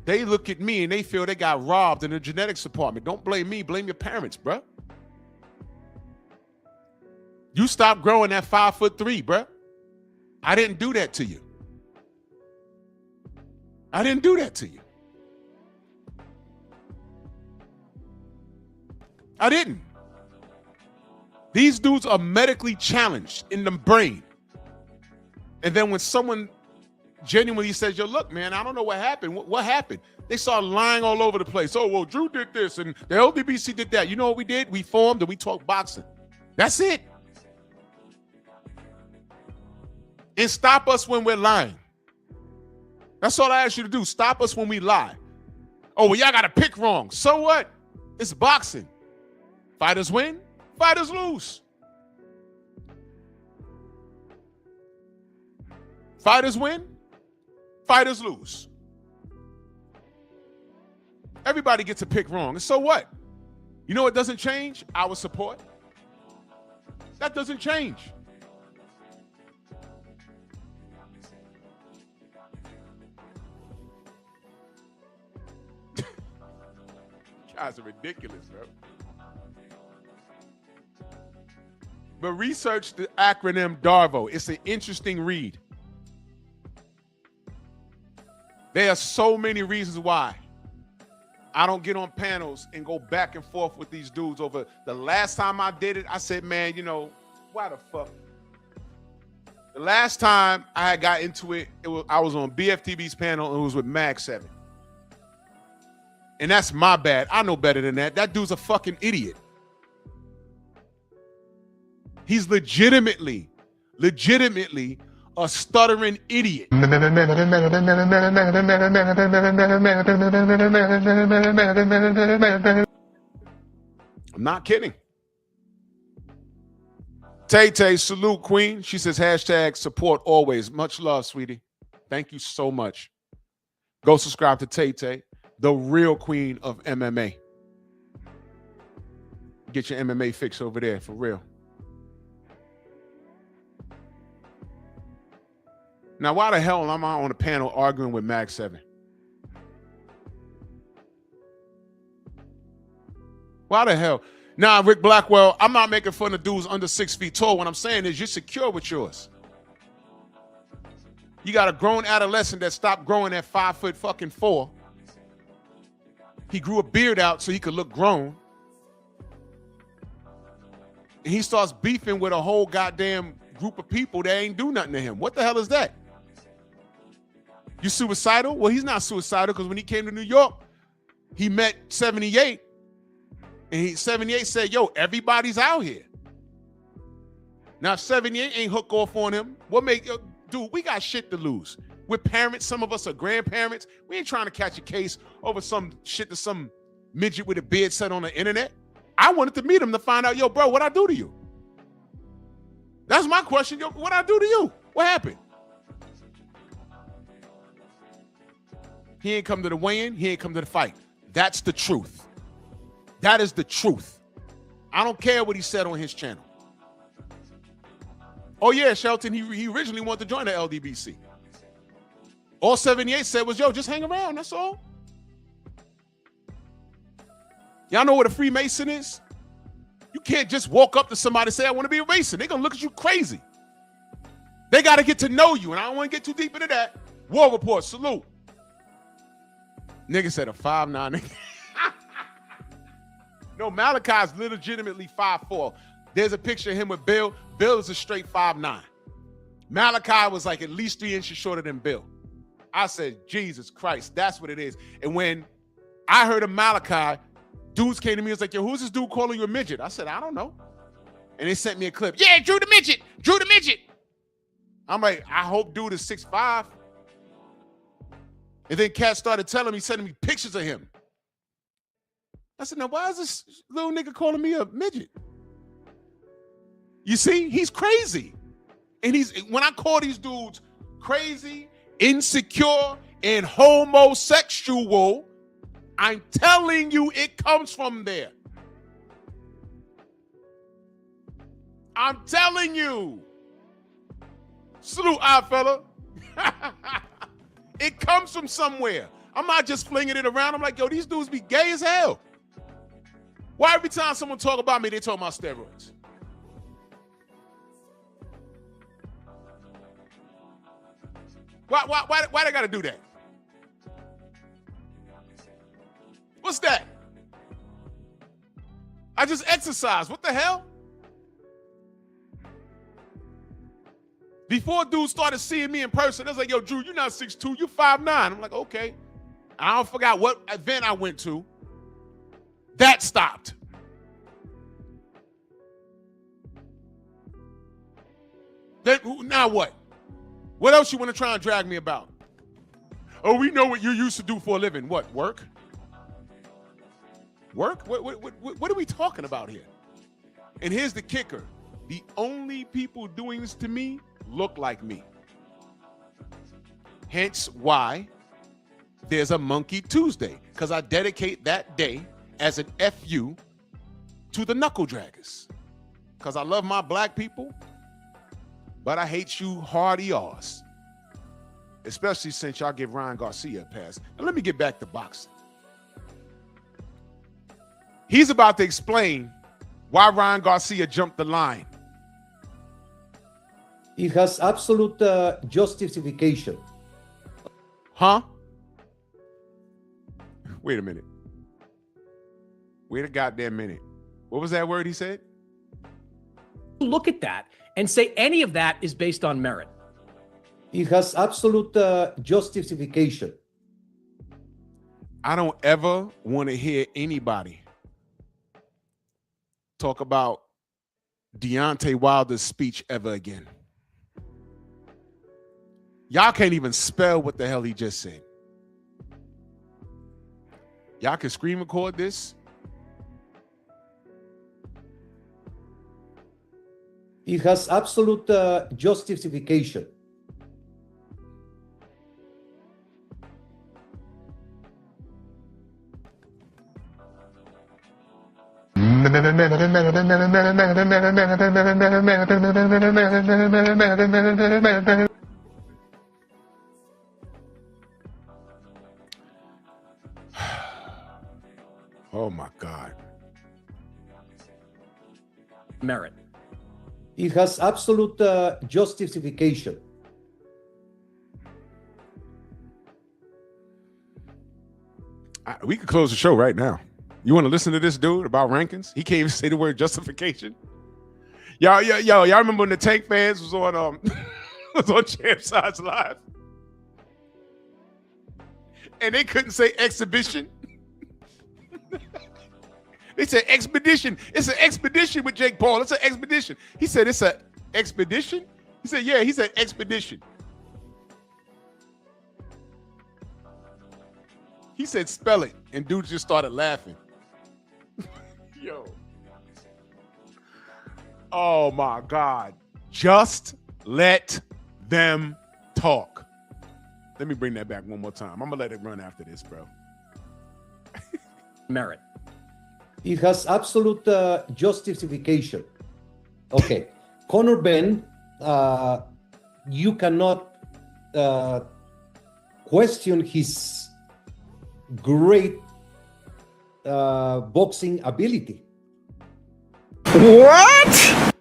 [SPEAKER 2] they look at me and they feel they got robbed in the genetics department. Don't blame me. Blame your parents, bro. You stopped growing at 5'3", bro. I didn't do that to you. I didn't do that to you. I didn't. These dudes are medically challenged in the brain. And then when someone genuinely says, yo, look, man, I don't know what happened. What happened? They started lying all over the place. Oh, well, Drew did this and the LDBC did that. You know what we did? We formed and we talked boxing. That's it. And stop us when we're lying. That's all I ask you to do. Stop us when we lie. Oh, well, y'all got to pick wrong. So what? It's boxing. Fighters win, fighters lose. Fighters win, fighters lose. Everybody gets a pick wrong. And so what? You know what doesn't change? Our support. That doesn't change. Guys are ridiculous, bro. But research the acronym DARVO. It's an interesting read. There are so many reasons why I don't get on panels and go back and forth with these dudes over. The last time I did it, I said, man, you know, why the fuck? The last time I had got into it, I was on BFTB's panel and it was with Mag 7. And that's my bad. I know better than that. That dude's a fucking idiot. He's legitimately a stuttering idiot. I'm not kidding. Tay-Tay, salute, Queen. She says, hashtag support always. Much love, sweetie. Thank you so much. Go subscribe to Tay-Tay, the real queen of MMA. Get your MMA fix over there, for real. Now, why the hell am I on a panel arguing with Mag 7? Why the hell? Nah, Rick Blackwell, I'm not making fun of dudes under 6 feet tall. What I'm saying is you're secure with yours. You got a grown adolescent that stopped growing at 5'4". He grew a beard out so he could look grown. And he starts beefing with a whole goddamn group of people that ain't do nothing to him. What the hell is that? You suicidal? Well, he's not suicidal because when he came to New York, he met 78. And 78 said, yo, everybody's out here. Now, if 78 ain't hook off on him, what make, dude, we got shit to lose. We're parents. Some of us are grandparents. We ain't trying to catch a case over some shit that some midget with a beard said on the internet. I wanted to meet him to find out, yo, bro, what I do to you? That's my question. Yo, what I do to you? What happened? He ain't come to the weigh-in. He ain't come to the fight. That's the truth. That is the truth. I don't care what he said on his channel. Oh, yeah, Shelton, he originally wanted to join the LDBC. All 78 said was, yo, just hang around. That's all. Y'all know what a Freemason is? You can't just walk up to somebody and say, I want to be a Mason. They're going to look at you crazy. They got to get to know you, and I don't want to get too deep into that. War report, salute. Nigga said a 5'9". No, Malachi's legitimately 5'4". There's a picture of him with Bill. Bill is a straight 5'9". Malachi was like at least 3 inches shorter than Bill. I said, Jesus Christ, that's what it is. And when I heard of Malachi, dudes came to me and was like, yo, who's this dude calling you a midget? I said, I don't know. And they sent me a clip. Yeah, Drew the midget. Drew the midget. I'm like, I hope dude is 6'5". And then Cat started telling me, sending me pictures of him. I said, now why is this little nigga calling me a midget? You see, he's crazy. And when I call these dudes crazy, insecure, and homosexual, I'm telling you it comes from there. I'm telling you. Salute, fella. It comes from somewhere. I'm not just flinging it around. I'm like, yo, these dudes be gay as hell. Why every time someone talk about me, they talk about steroids? Why they gotta do that? What's that? I just exercise. What the hell? Before dudes started seeing me in person, they was like, yo, Drew, you're not 6'2", you're 5'9". I'm like, okay. I don't forgot what event I went to. That stopped. Then, now what? What else you want to try and drag me about? Oh, we know what you used to do for a living. What, work? Work? What are we talking about here? And here's the kicker. The only people doing this to me look like me. Hence why there's a Monkey Tuesday, because I dedicate that day as an FU to the knuckle draggers. Because I love my black people, but I hate you hard ERs. Especially since y'all give Ryan Garcia a pass. Now let me get back to boxing. He's about to explain why Ryan Garcia jumped the line.
[SPEAKER 4] It has absolute justification.
[SPEAKER 2] Huh? Wait a minute. Wait a goddamn minute. What was that word he said?
[SPEAKER 5] Look at that and say any of that is based on merit.
[SPEAKER 4] It has absolute justification.
[SPEAKER 2] I don't ever want to hear anybody talk about Deontay Wilder's speech ever again. Y'all can't even spell what the hell he just said. Y'all can screen record this.
[SPEAKER 4] It has absolute justification.
[SPEAKER 2] Oh my God.
[SPEAKER 5] Merit.
[SPEAKER 4] It has absolute justification.
[SPEAKER 2] We could close the show right now. You want to listen to this dude about rankings? He can't even say the word justification. Y'all remember when the Tank fans was on was on Champ Size Live, and they couldn't say exhibition. They said expedition. It's an expedition with Jake Paul. It's an expedition. He said it's an expedition. He said, yeah. He said expedition. He said spell it, and dudes just started laughing. Yo. Oh my God. Just let them talk. Let me bring that back one more time. I'm gonna let it run after this, bro.
[SPEAKER 5] Merit.
[SPEAKER 4] It has absolute justification. Okay. Conor Ben, you cannot question his great boxing ability.
[SPEAKER 2] What?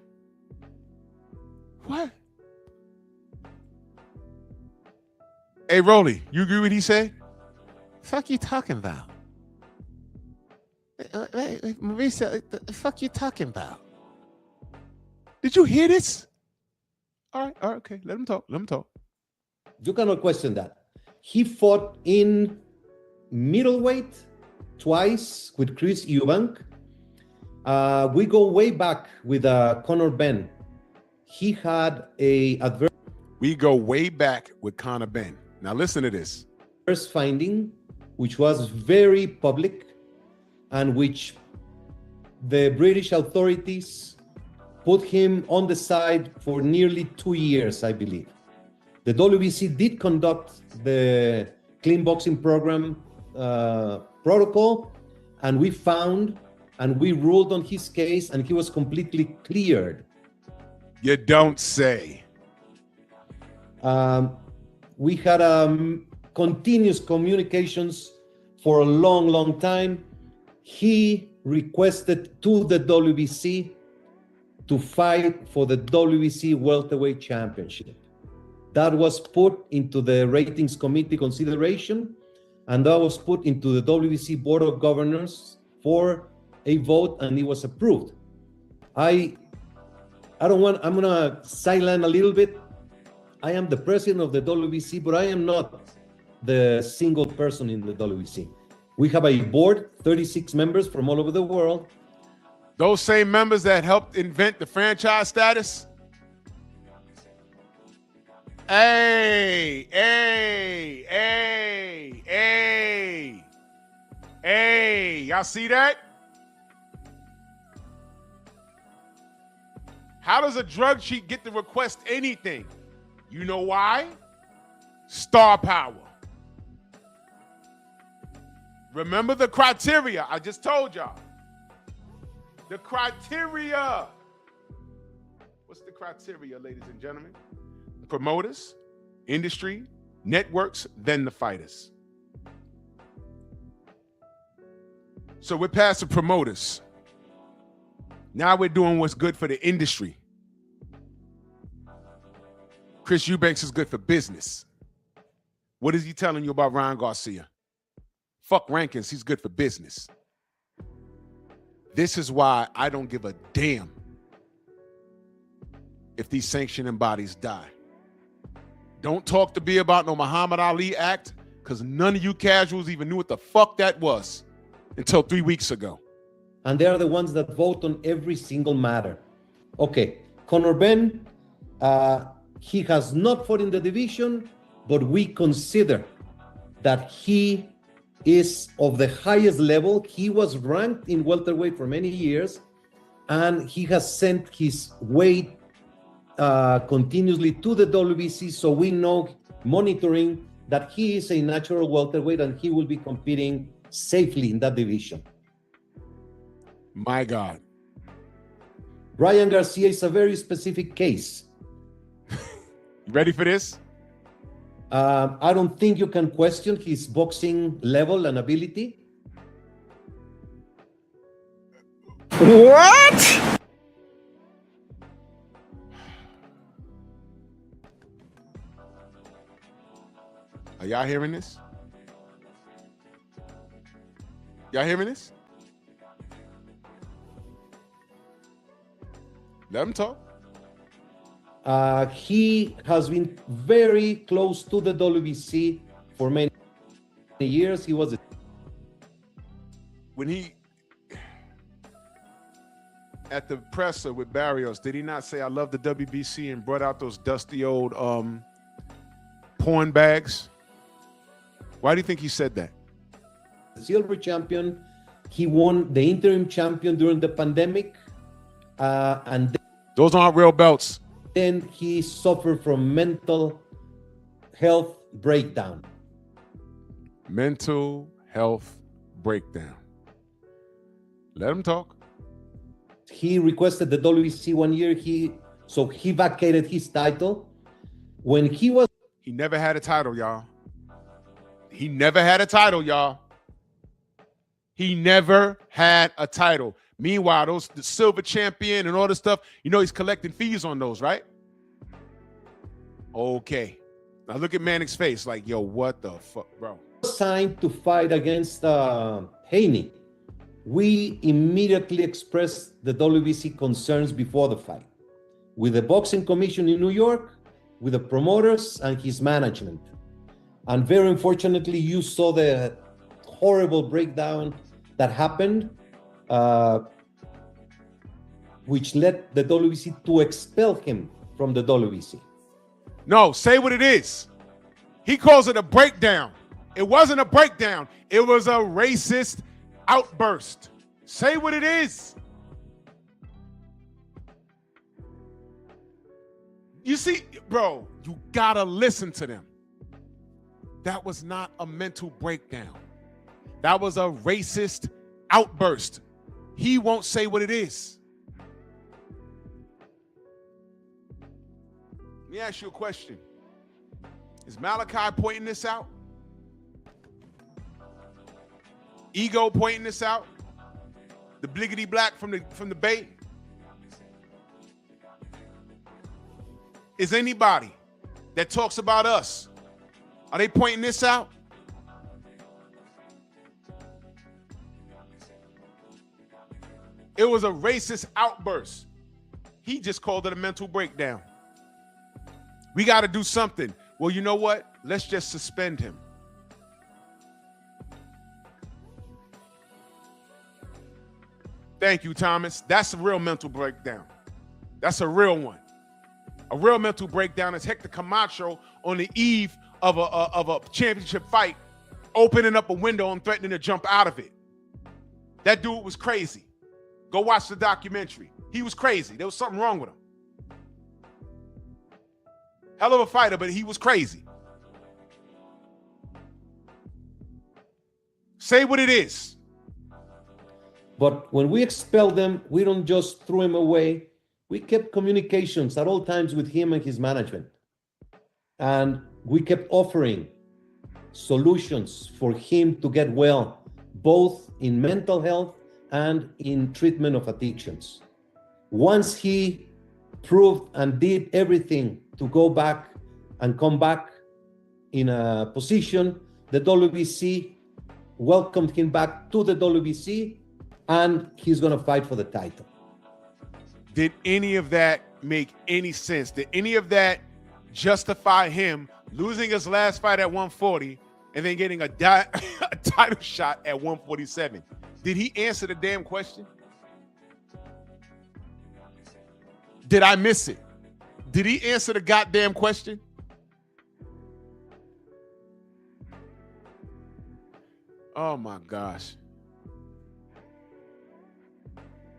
[SPEAKER 2] Hey, Rolly, you agree with what he said? The fuck you talking about? Mauricio, the fuck you talking about? Did you hear this? All right, okay. Let him talk.
[SPEAKER 4] You cannot question that. He fought in middleweight twice with Chris Eubank. We go way back with Conor Ben. He had
[SPEAKER 2] We go way back with Conor Ben. Now listen to this.
[SPEAKER 4] First finding, which was very public, and which the British authorities put him on the side for nearly 2 years, I believe. The WBC did conduct the clean boxing program protocol, and we found and we ruled on his case, and he was completely cleared.
[SPEAKER 2] You don't say.
[SPEAKER 4] We had continuous communications for a long, long time. He requested to the WBC to fight for the WBC welterweight championship. That was put into the ratings committee consideration, and that was put into the WBC board of governors for a vote, and it was approved. I'm gonna sideline a little bit. I am the president of the WBC, but I am not the single person in the WBC. We have a board, 36 members from all over the world.
[SPEAKER 2] Those same members that helped invent the franchise status. Hey, y'all see that? How does a drug cheat get to request anything? You know why? Star power. Remember the criteria I just told y'all. The criteria. What's the criteria, ladies and gentlemen? Promoters, industry, networks, then the fighters. So we're past the promoters. Now we're doing what's good for the industry. Chris Eubanks is good for business. What is he telling you about Ryan Garcia? Fuck rankings, he's good for business. This is why I don't give a damn if these sanctioning bodies die. Don't talk to me about no Muhammad Ali Act, because none of you casuals even knew what the fuck that was until 3 weeks ago.
[SPEAKER 4] And they are the ones that vote on every single matter. Okay, Conor Ben, he has not fought in the division, but we consider that he is of the highest level. He was ranked in welterweight for many years, and he has sent his weight continuously to the WBC, so we know, monitoring, that he is a natural welterweight and he will be competing safely in that division.
[SPEAKER 2] My God.
[SPEAKER 4] Ryan Garcia is a very specific case.
[SPEAKER 2] You ready for this?
[SPEAKER 4] I don't think you can question his boxing level and ability.
[SPEAKER 2] What? Are y'all hearing this? Y'all hearing this? Let him talk.
[SPEAKER 4] He has been very close to the WBC for many years. He was
[SPEAKER 2] When he at the presser with Barrios, did he not say I love the WBC and brought out those dusty old porn bags? Why do you think he said that?
[SPEAKER 4] silver champion. He won the interim champion during the pandemic, and
[SPEAKER 2] Those aren't real belts.
[SPEAKER 4] then he suffered from mental health breakdown.
[SPEAKER 2] Mental health breakdown. Let him talk.
[SPEAKER 4] He requested the WBC 1 year. So he vacated his title. When he was
[SPEAKER 2] He never had a title, y'all. He never had a title, y'all. He never had a title. Meanwhile, the silver champion and all this stuff, you know he's collecting fees on those, right? Okay. Now look at Manning's face like, yo, what the fuck, bro?
[SPEAKER 4] signed to fight against Haney, we immediately expressed the WBC concerns before the fight with the Boxing Commission in New York, with the promoters and his management. And very unfortunately, you saw the horrible breakdown that happened, which led the WBC to expel him from the WBC.
[SPEAKER 2] No, say what it is. He calls it a breakdown. It wasn't a breakdown. It was a racist outburst. Say what it is. You see, bro, you gotta listen to them. That was not a mental breakdown. That was a racist outburst. He won't say what it is. Let me ask you a question. Is Malachi pointing this out? Ego pointing this out? The bliggity black from the Bay? Is anybody that talks about us, are they pointing this out? It was a racist outburst. He just called it a mental breakdown. We got to do something. Well, you know what? Let's just suspend him. Thank you, Thomas. That's a real mental breakdown. That's a real one. A real mental breakdown is Hector Camacho on the eve of a championship fight, opening up a window and threatening to jump out of it. That dude was crazy. Go watch the documentary. He was crazy. There was something wrong with him. Hell of a fighter, but he was crazy. Say what it is.
[SPEAKER 4] But when we expelled them, we don't just throw him away. We kept communications at all times with him and his management. And we kept offering solutions for him to get well, both in mental health and in treatment of addictions. Once he proved and did everything to go back and come back in a position, the WBC welcomed him back to the WBC, and he's going to fight for the title.
[SPEAKER 2] Did any of that make any sense? Did any of that justify him losing his last fight at 140 and then getting a title shot at 147? Did he answer the damn question? Did I miss it? Did he answer the goddamn question? Oh my gosh.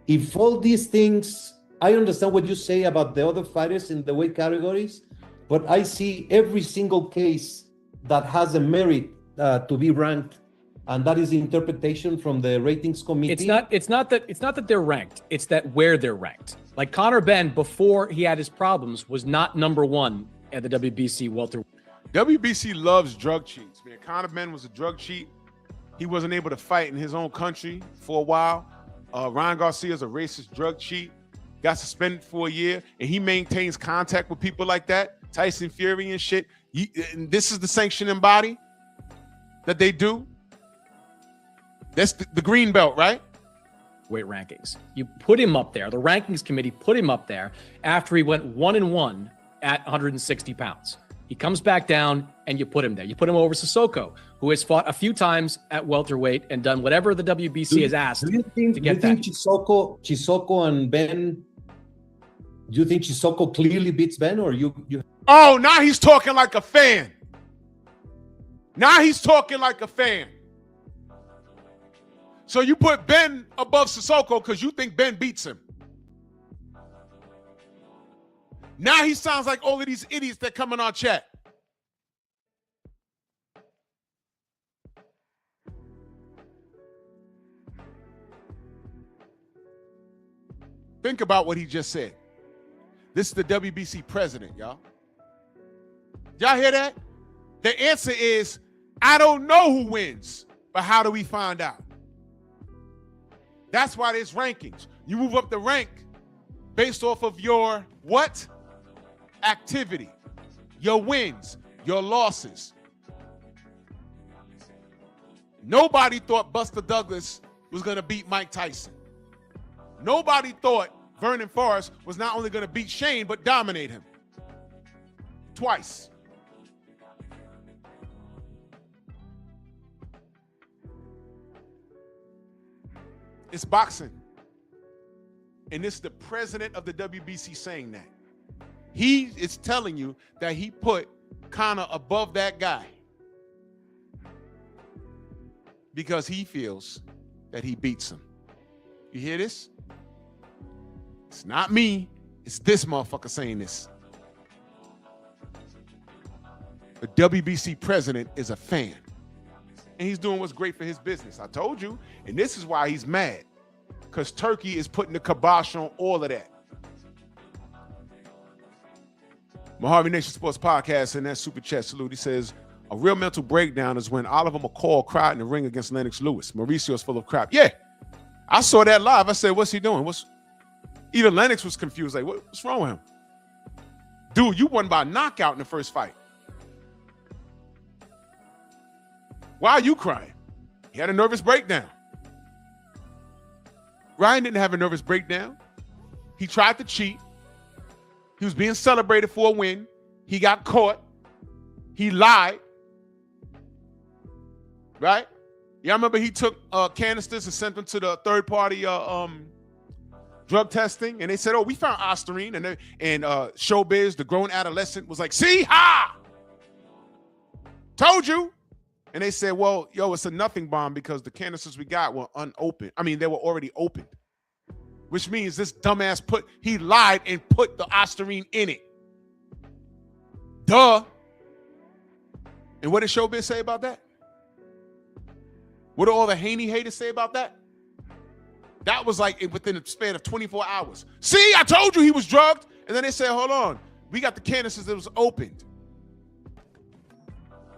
[SPEAKER 4] If all these things, I understand what you say about the other fighters in the weight categories, but I see every single case that has a merit to be ranked, and that is the interpretation from the ratings committee.
[SPEAKER 5] It's not that they're ranked. It's that where they're ranked. Like Conor Benn, before he had his problems, was not number one at the WBC welter.
[SPEAKER 2] WBC loves drug cheats, man. Conor Benn was a drug cheat. He wasn't able to fight in his own country for a while. Ryan Garcia is a racist drug cheat. Got suspended for a year, and he maintains contact with people like that. Tyson Fury and shit. And this is the sanctioning body that they do. That's the green belt, right?
[SPEAKER 5] Weight rankings. You put him up there. The rankings committee put him up there after he went 1-1 at 160 pounds. He comes back down and you put him there. You put him over Sissoko, who has fought a few times at welterweight and done whatever the WBC has asked
[SPEAKER 4] Do you think Chisoko and Ben? Do you think Chisoko clearly beats Ben, or you?
[SPEAKER 2] Oh, now he's talking like a fan. Now he's talking like a fan. So you put Ben above Sissoko because you think Ben beats him. Now he sounds like all of these idiots that come in our chat. Think about what he just said. This is the WBC president, y'all. Y'all hear that? The answer is, I don't know who wins, but how do we find out? That's why there's rankings. You move up the rank based off of your what? Activity, your wins, your losses. Nobody thought Buster Douglas was going to beat Mike Tyson. Nobody thought Vernon Forrest was not only going to beat Shane, but dominate him. Twice. It's boxing. And it's the president of the WBC saying that. He is telling you that he put Conor above that guy because he feels that he beats him. You hear this? It's not me. It's this motherfucker saying this. The WBC president is a fan. And he's doing what's great for his business. I told you. And this is why he's mad. Because Turkey is putting the kibosh on all of that. Mojave Nation Sports Podcast and that super chat salute. He says, a real mental breakdown is when Oliver McCall cried in the ring against Lennox Lewis. Mauricio is full of crap. Yeah, I saw that live. I said, what's he doing? Even Lennox was confused. Like, what's wrong with him? Dude, you won by knockout in the first fight. Why are you crying? He had a nervous breakdown. Ryan didn't have a nervous breakdown. He tried to cheat. He was being celebrated for a win. He got caught. He lied. Right? Yeah, I remember he took canisters and sent them to the third-party drug testing, and they said, "Oh, we found Ostarine," and Showbiz, the grown adolescent, was like, "See, ha! Told you." And they said, "Well, yo, it's a nothing bomb because the canisters we got were unopened. I mean, they were already opened." Which means this dumbass he lied and put the Ostarine in it. Duh. And what did Showbiz say about that? What do all the Haney haters say about that? That was like within the span of 24 hours. See, I told you he was drugged. And then they said, hold on, we got the canisters that was opened.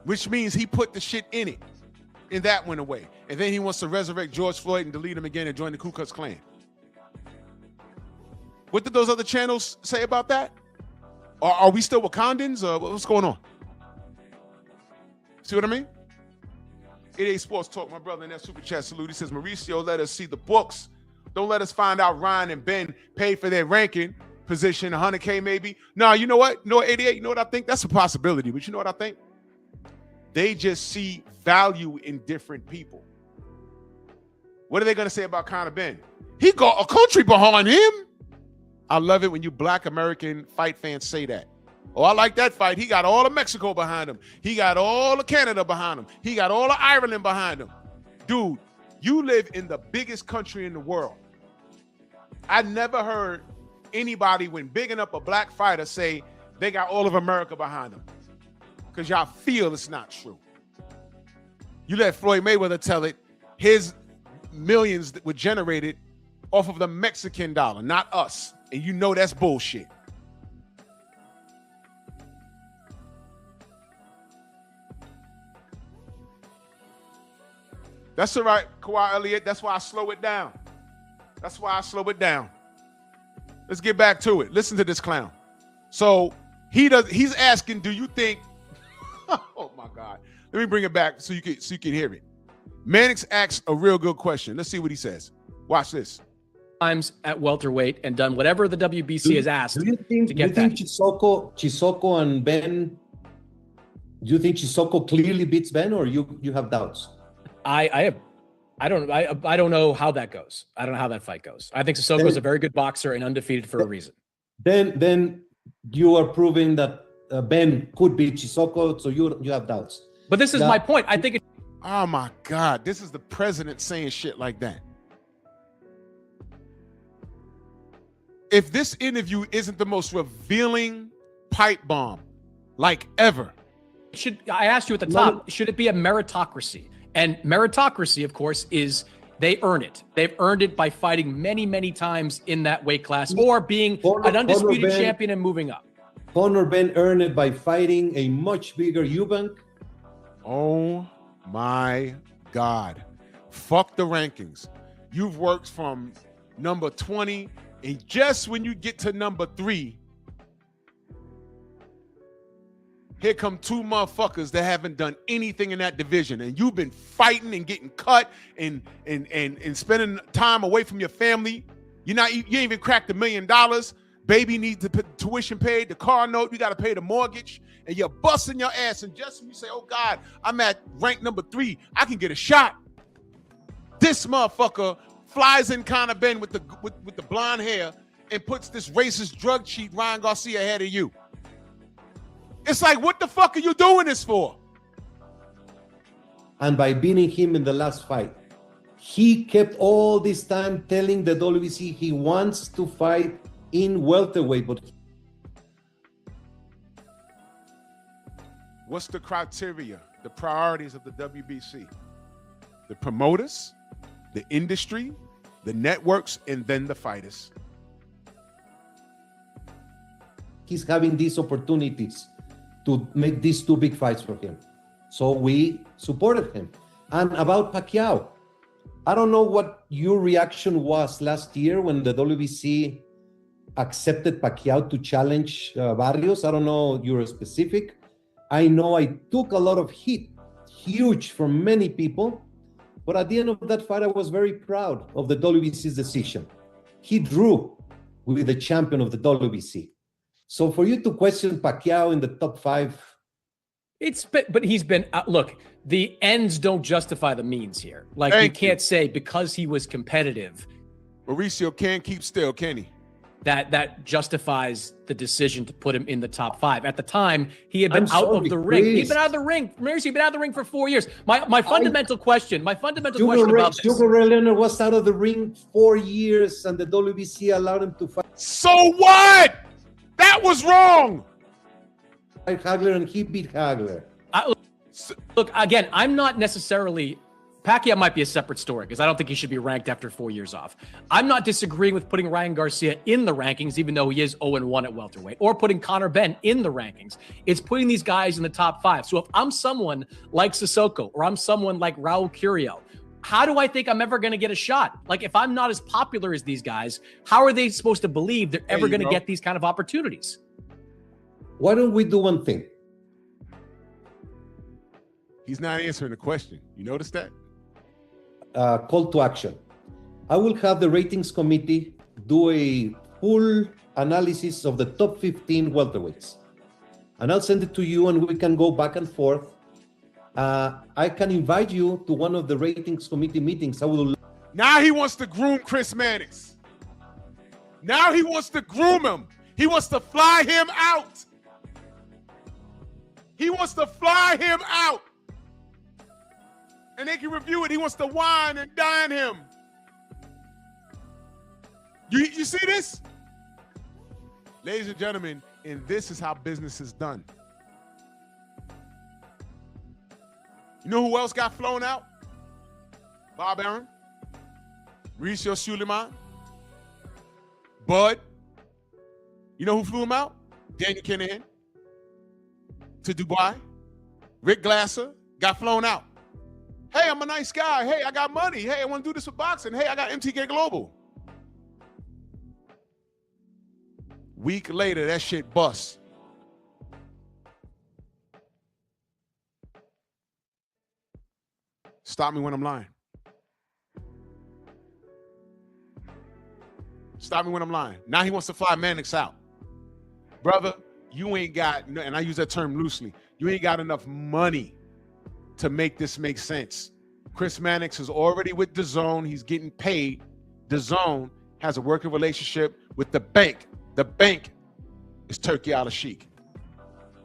[SPEAKER 2] Which means he put the shit in it. And that went away. And then he wants to resurrect George Floyd and delete him again and join the Ku Klux Klan. What did those other channels say about that? Are we still Wakandans? Or what's going on? See what I mean? 88 Sports Talk, my brother in that super chat salute. He says, Mauricio, let us see the books. Don't let us find out Ryan and Ben paid for their ranking position, 100K maybe. No, you know what? No, 88, you know what I think? That's a possibility, but you know what I think? They just see value in different people. What are they going to say about Conor Ben? He got a country behind him. I love it when you Black American fight fans say that. Oh, I like that fight. He got all of Mexico behind him. He got all of Canada behind him. He got all of Ireland behind him. Dude, you live in the biggest country in the world. I never heard anybody, when bigging up a black fighter, say they got all of America behind them. Because y'all feel it's not true. You let Floyd Mayweather tell it, his millions that were generated off of the Mexican dollar, not us. And you know that's bullshit. That's all right, Kawhi Elliott. That's why I slow it down. That's why I slow it down. Let's get back to it. Listen to this clown. So he's asking, do you think, oh my God. Let me bring it back so you can hear it. Mannix asks a real good question. Let's see what he says. Watch this.
[SPEAKER 5] Times at welterweight and done whatever the WBC has asked
[SPEAKER 4] Do you think,
[SPEAKER 5] to get
[SPEAKER 4] do you
[SPEAKER 5] that.
[SPEAKER 4] think Chisoko and Ben? Do you think Chisoko clearly beats Ben, or you have doubts?
[SPEAKER 5] I don't know how that goes. I don't know how that fight goes. I think Sissoko is a very good boxer and undefeated for a reason.
[SPEAKER 4] Then you are proving that Ben could beat Chisoko, so you have doubts.
[SPEAKER 5] But this is my point. I think
[SPEAKER 2] Oh my God, this is the president saying shit like that. If this interview isn't the most revealing pipe bomb like ever.
[SPEAKER 5] I asked you at the top, should it be a meritocracy? And meritocracy, of course, is they earn it. They've earned it by fighting many, many times in that weight class or being an undisputed champion and moving up.
[SPEAKER 4] Conor Ben earned it by fighting a much bigger Eubank.
[SPEAKER 2] Oh my God. Fuck the rankings. You've worked from number 20, and just when you get to number 3, here come 2 motherfuckers that haven't done anything in that division, and you've been fighting and getting cut and spending time away from your family. You ain't even cracked $1 million. Baby needs the tuition paid, the car note, you got to pay the mortgage, and you're busting your ass. And just when you say, oh God, I'm at rank number 3, I can get a shot. This motherfucker flies in Conor Ben with the blonde hair and puts this racist drug cheat Ryan Garcia ahead of you. It's like, what the fuck are you doing this for?
[SPEAKER 4] And by beating him in the last fight, he kept all this time telling the WBC he wants to fight in welterweight. But
[SPEAKER 2] what's the criteria, the priorities of the WBC? The promoters, the industry, the networks, and then the fighters.
[SPEAKER 4] He's having these opportunities to make these 2 big fights for him. So we supported him. And about Pacquiao, I don't know what your reaction was last year when the WBC accepted Pacquiao to challenge Barrios. I don't know your specific. I know I took a lot of heat, huge from many people. But at the end of that fight, I was very proud of the WBC's decision. He drew with the champion of the WBC. So for you to question Pacquiao in the top 5,
[SPEAKER 5] but he's been look, the ends don't justify the means here. Like you can't say because he was competitive.
[SPEAKER 2] Mauricio can't keep still, can he?
[SPEAKER 5] That justifies the decision to put him in the top 5. At the time, he had been out of the ring. He'd been out of the ring. Mauricio, he'd been out of the ring for 4 years. My fundamental question about this.
[SPEAKER 4] Sugar Ray Leonard was out of the ring 4 years, and the WBC allowed him to fight.
[SPEAKER 2] So what? That was wrong.
[SPEAKER 4] Hagler, and he beat Hagler.
[SPEAKER 5] Look, again, I'm not necessarily... Pacquiao might be a separate story because I don't think he should be ranked after 4 years off. I'm not disagreeing with putting Ryan Garcia in the rankings, even though he is 0-1 at welterweight, or putting Conor Ben in the rankings. It's putting these guys in the top 5. So if I'm someone like Sissoko or I'm someone like Raul Curio, how do I think I'm ever going to get a shot? Like, if I'm not as popular as these guys, how are they supposed to believe they're ever going to get these kind of opportunities?
[SPEAKER 4] Why don't we do one thing?
[SPEAKER 2] He's not answering the question. You notice that?
[SPEAKER 4] Call to action. I will have the ratings committee do a full analysis of the top 15 welterweights. And I'll send it to you and we can go back and forth. I can invite you to one of the ratings committee meetings.
[SPEAKER 2] Now he wants to groom Chris Mannix. Now he wants to groom him. He wants to fly him out. He wants to fly him out. And they can review it. He wants to wine and dine him. You see this? Ladies and gentlemen, and this is how business is done. You know who else got flown out? Bob Arum, Mauricio SILLYMAN, Bud. You know who flew him out? Daniel Kinahan to Dubai. Rick Glasser got flown out. Hey, I'm a nice guy. Hey, I got money. Hey, I want to do this with boxing. Hey, I got MTK Global. Week later, that shit busts. Stop me when I'm lying. Stop me when I'm lying. Now he wants to fly Mannix out. Brother, you ain't got, and I use that term loosely, you ain't got enough money to make this make sense. Chris Mannix is already with DAZN. He's getting paid. DAZN has a working relationship with the bank. The bank is Turkey Al-Sheikh.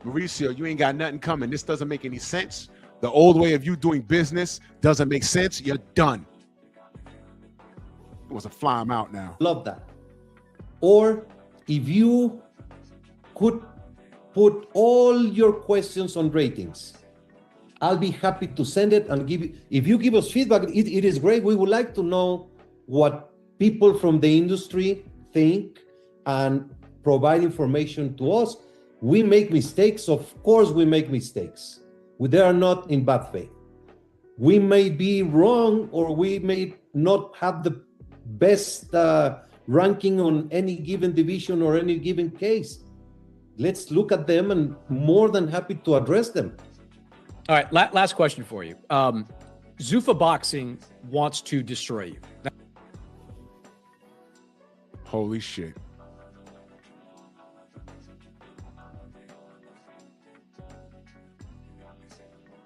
[SPEAKER 2] Mauricio, you ain't got nothing coming. This doesn't make any sense. The old way of you doing business doesn't make sense. You're done. It was a fly him out now.
[SPEAKER 4] Love that. Or if you could put all your questions on ratings, I'll be happy to send it and give you. If you give us feedback, it is great. We would like to know what people from the industry think and provide information to us. We make mistakes. Of course, we make mistakes. They are not in bad faith. We may be wrong, or we may not have the best ranking on any given division or any given case. Let's look at them, and more than happy to address them.
[SPEAKER 5] All right, last question for you. Zuffa Boxing wants to destroy you.
[SPEAKER 2] Holy shit.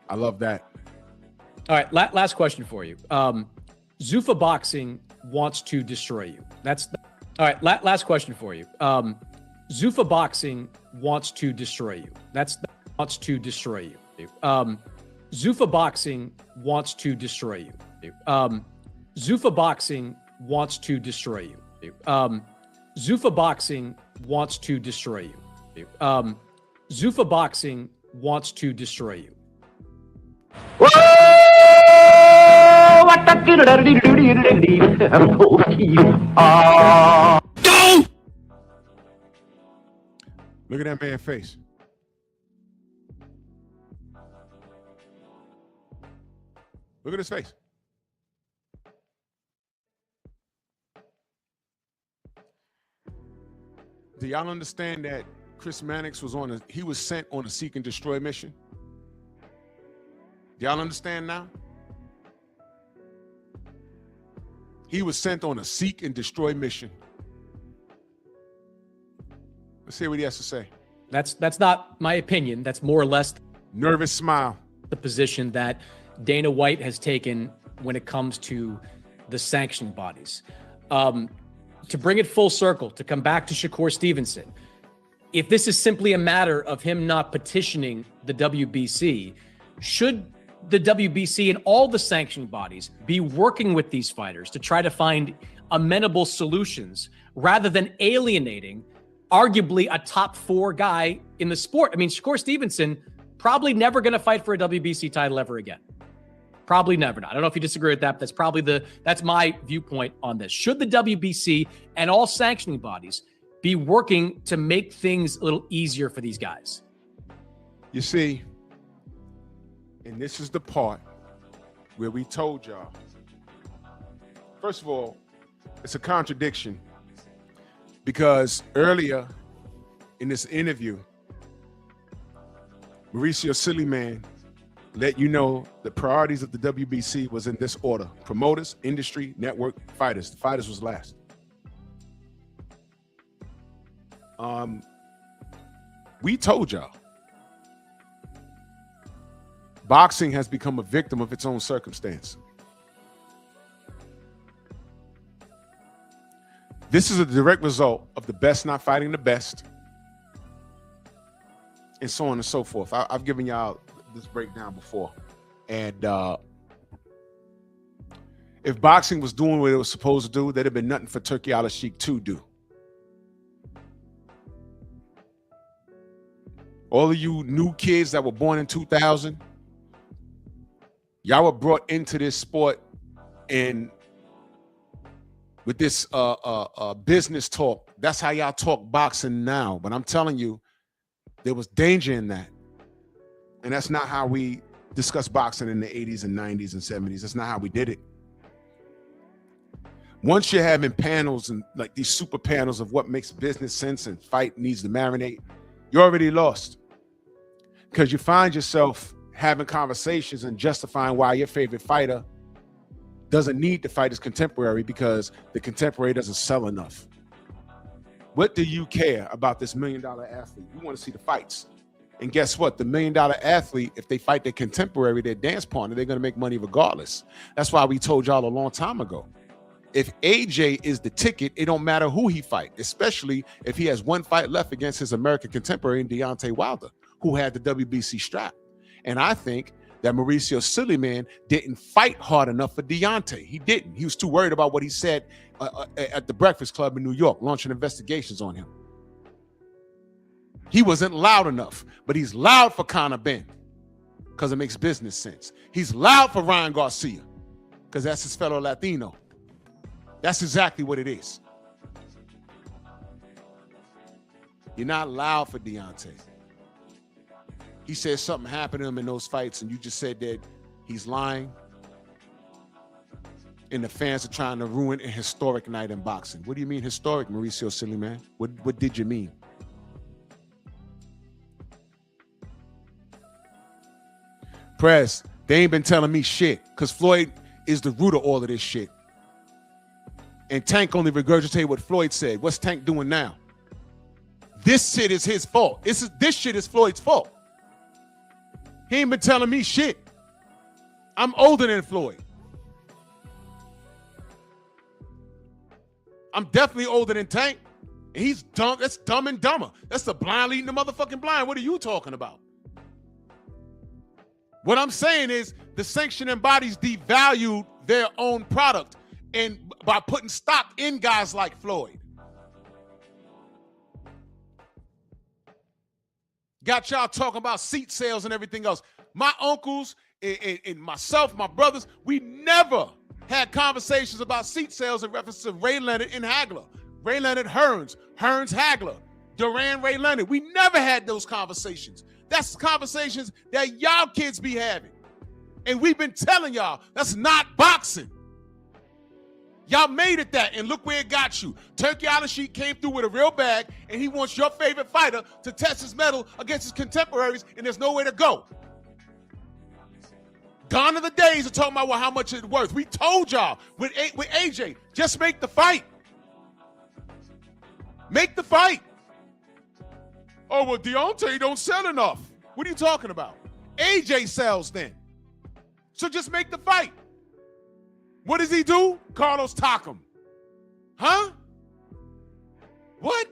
[SPEAKER 2] I love that.
[SPEAKER 5] All right, last question for you. Zuffa Boxing wants to destroy you. All right, last question for you. Zuffa Boxing wants to destroy you. Wants to destroy you. Zuffa Boxing wants to destroy you. Zuffa Boxing wants to destroy you. Zuffa Boxing wants to destroy you. Zuffa Boxing wants to destroy you.
[SPEAKER 2] Look at that man's face. Look at his face. Do y'all understand that Chris Mannix was sent on a seek and destroy mission? Do y'all understand now? He was sent on a seek and destroy mission. Let's see what he has to say.
[SPEAKER 5] That's not my opinion. That's more or less
[SPEAKER 2] Nervous smile.
[SPEAKER 5] the position that Dana White has taken when it comes to the sanctioning bodies. To bring it full circle, to come back to Shakur Stevenson, if this is simply a matter of him not petitioning the WBC, should the WBC and all the sanctioning bodies be working with these fighters to try to find amenable solutions rather than alienating arguably a top 4 guy in the sport? I mean, Shakur Stevenson probably never going to fight for a WBC title ever again. Probably never. I don't know if you disagree with that, but that's my viewpoint on this. Should the WBC and all sanctioning bodies be working to make things a little easier for these guys?
[SPEAKER 2] You see, and this is the part where we told y'all. First of all, it's a contradiction because earlier in this interview, Mauricio SILLYMAN let you know the priorities of the WBC was in this order: promoters, industry, network, fighters. The fighters was last. We told y'all boxing has become a victim of its own circumstance. This is a direct result of the best not fighting the best, and so on and so forth. I've given y'all this breakdown before, and if boxing was doing what it was supposed to do, there'd have been nothing for Turkey Al-Sheikh to do. All of you new kids that were born in 2000, y'all were brought into this sport and with this business talk. That's how y'all talk boxing now. But I'm telling you, there was danger in that. And that's not how we discussed boxing in the 80s and 90s and 70s. That's not how we did it. Once you're having panels and like these super panels of what makes business sense and fight needs to marinate, you're already lost. Because you find yourself having conversations and justifying why your favorite fighter doesn't need to fight his contemporary because the contemporary doesn't sell enough. What do you care about this $1 million athlete? You want to see the fights. And guess what? The $1 million athlete, if they fight their contemporary, their dance partner, they're going to make money regardless. That's why we told y'all a long time ago. If AJ is the ticket, it don't matter who he fight, especially if he has one fight left against his American contemporary, Deontay Wilder, who had the WBC strap. And I think that Mauricio SILLYMAN didn't fight hard enough for Deontay. He didn't. He was too worried about what he said at the Breakfast Club in New York, launching investigations on him. He wasn't loud enough, but he's loud for Conor Ben because it makes business sense. He's loud for Ryan Garcia because that's his fellow Latino. That's exactly what it is. You're not loud for Deontay. He said something happened to him in those fights, and you just said that he's lying. And the fans are trying to ruin a historic night in boxing. What do you mean historic, Mauricio SILLYMAN? What did you mean? Press, they ain't been telling me shit because Floyd is the root of all of this shit. And Tank only regurgitated what Floyd said. What's Tank doing now? This shit is his fault. This shit is Floyd's fault. He ain't been telling me shit. I'm older than Floyd. I'm definitely older than Tank. And he's dumb. That's dumb and dumber. That's the blind leading the motherfucking blind. What are you talking about? What I'm saying is the sanctioning bodies devalued their own product and by putting stock in guys like Floyd. Got y'all talking about seat sales and everything else. My uncles and myself, my brothers, we never had conversations about seat sales in reference to Ray Leonard and Hagler. Ray Leonard, Hearns Hagler, Duran, Ray Leonard. We never had those conversations. That's conversations that y'all kids be having. And we've been telling y'all that's not boxing. Y'all made it that, and look where it got you. Turkey Al-Sheikh came through with a real bag, and he wants your favorite fighter to test his mettle against his contemporaries, and there's nowhere to go. Gone are the days of talking about how much it's worth. We told y'all with AJ, just make the fight. Make the fight. Oh, well, Deontay don't sell enough. What are you talking about? AJ sells then. So just make the fight. What does he do? Carlos Takam. Huh? What?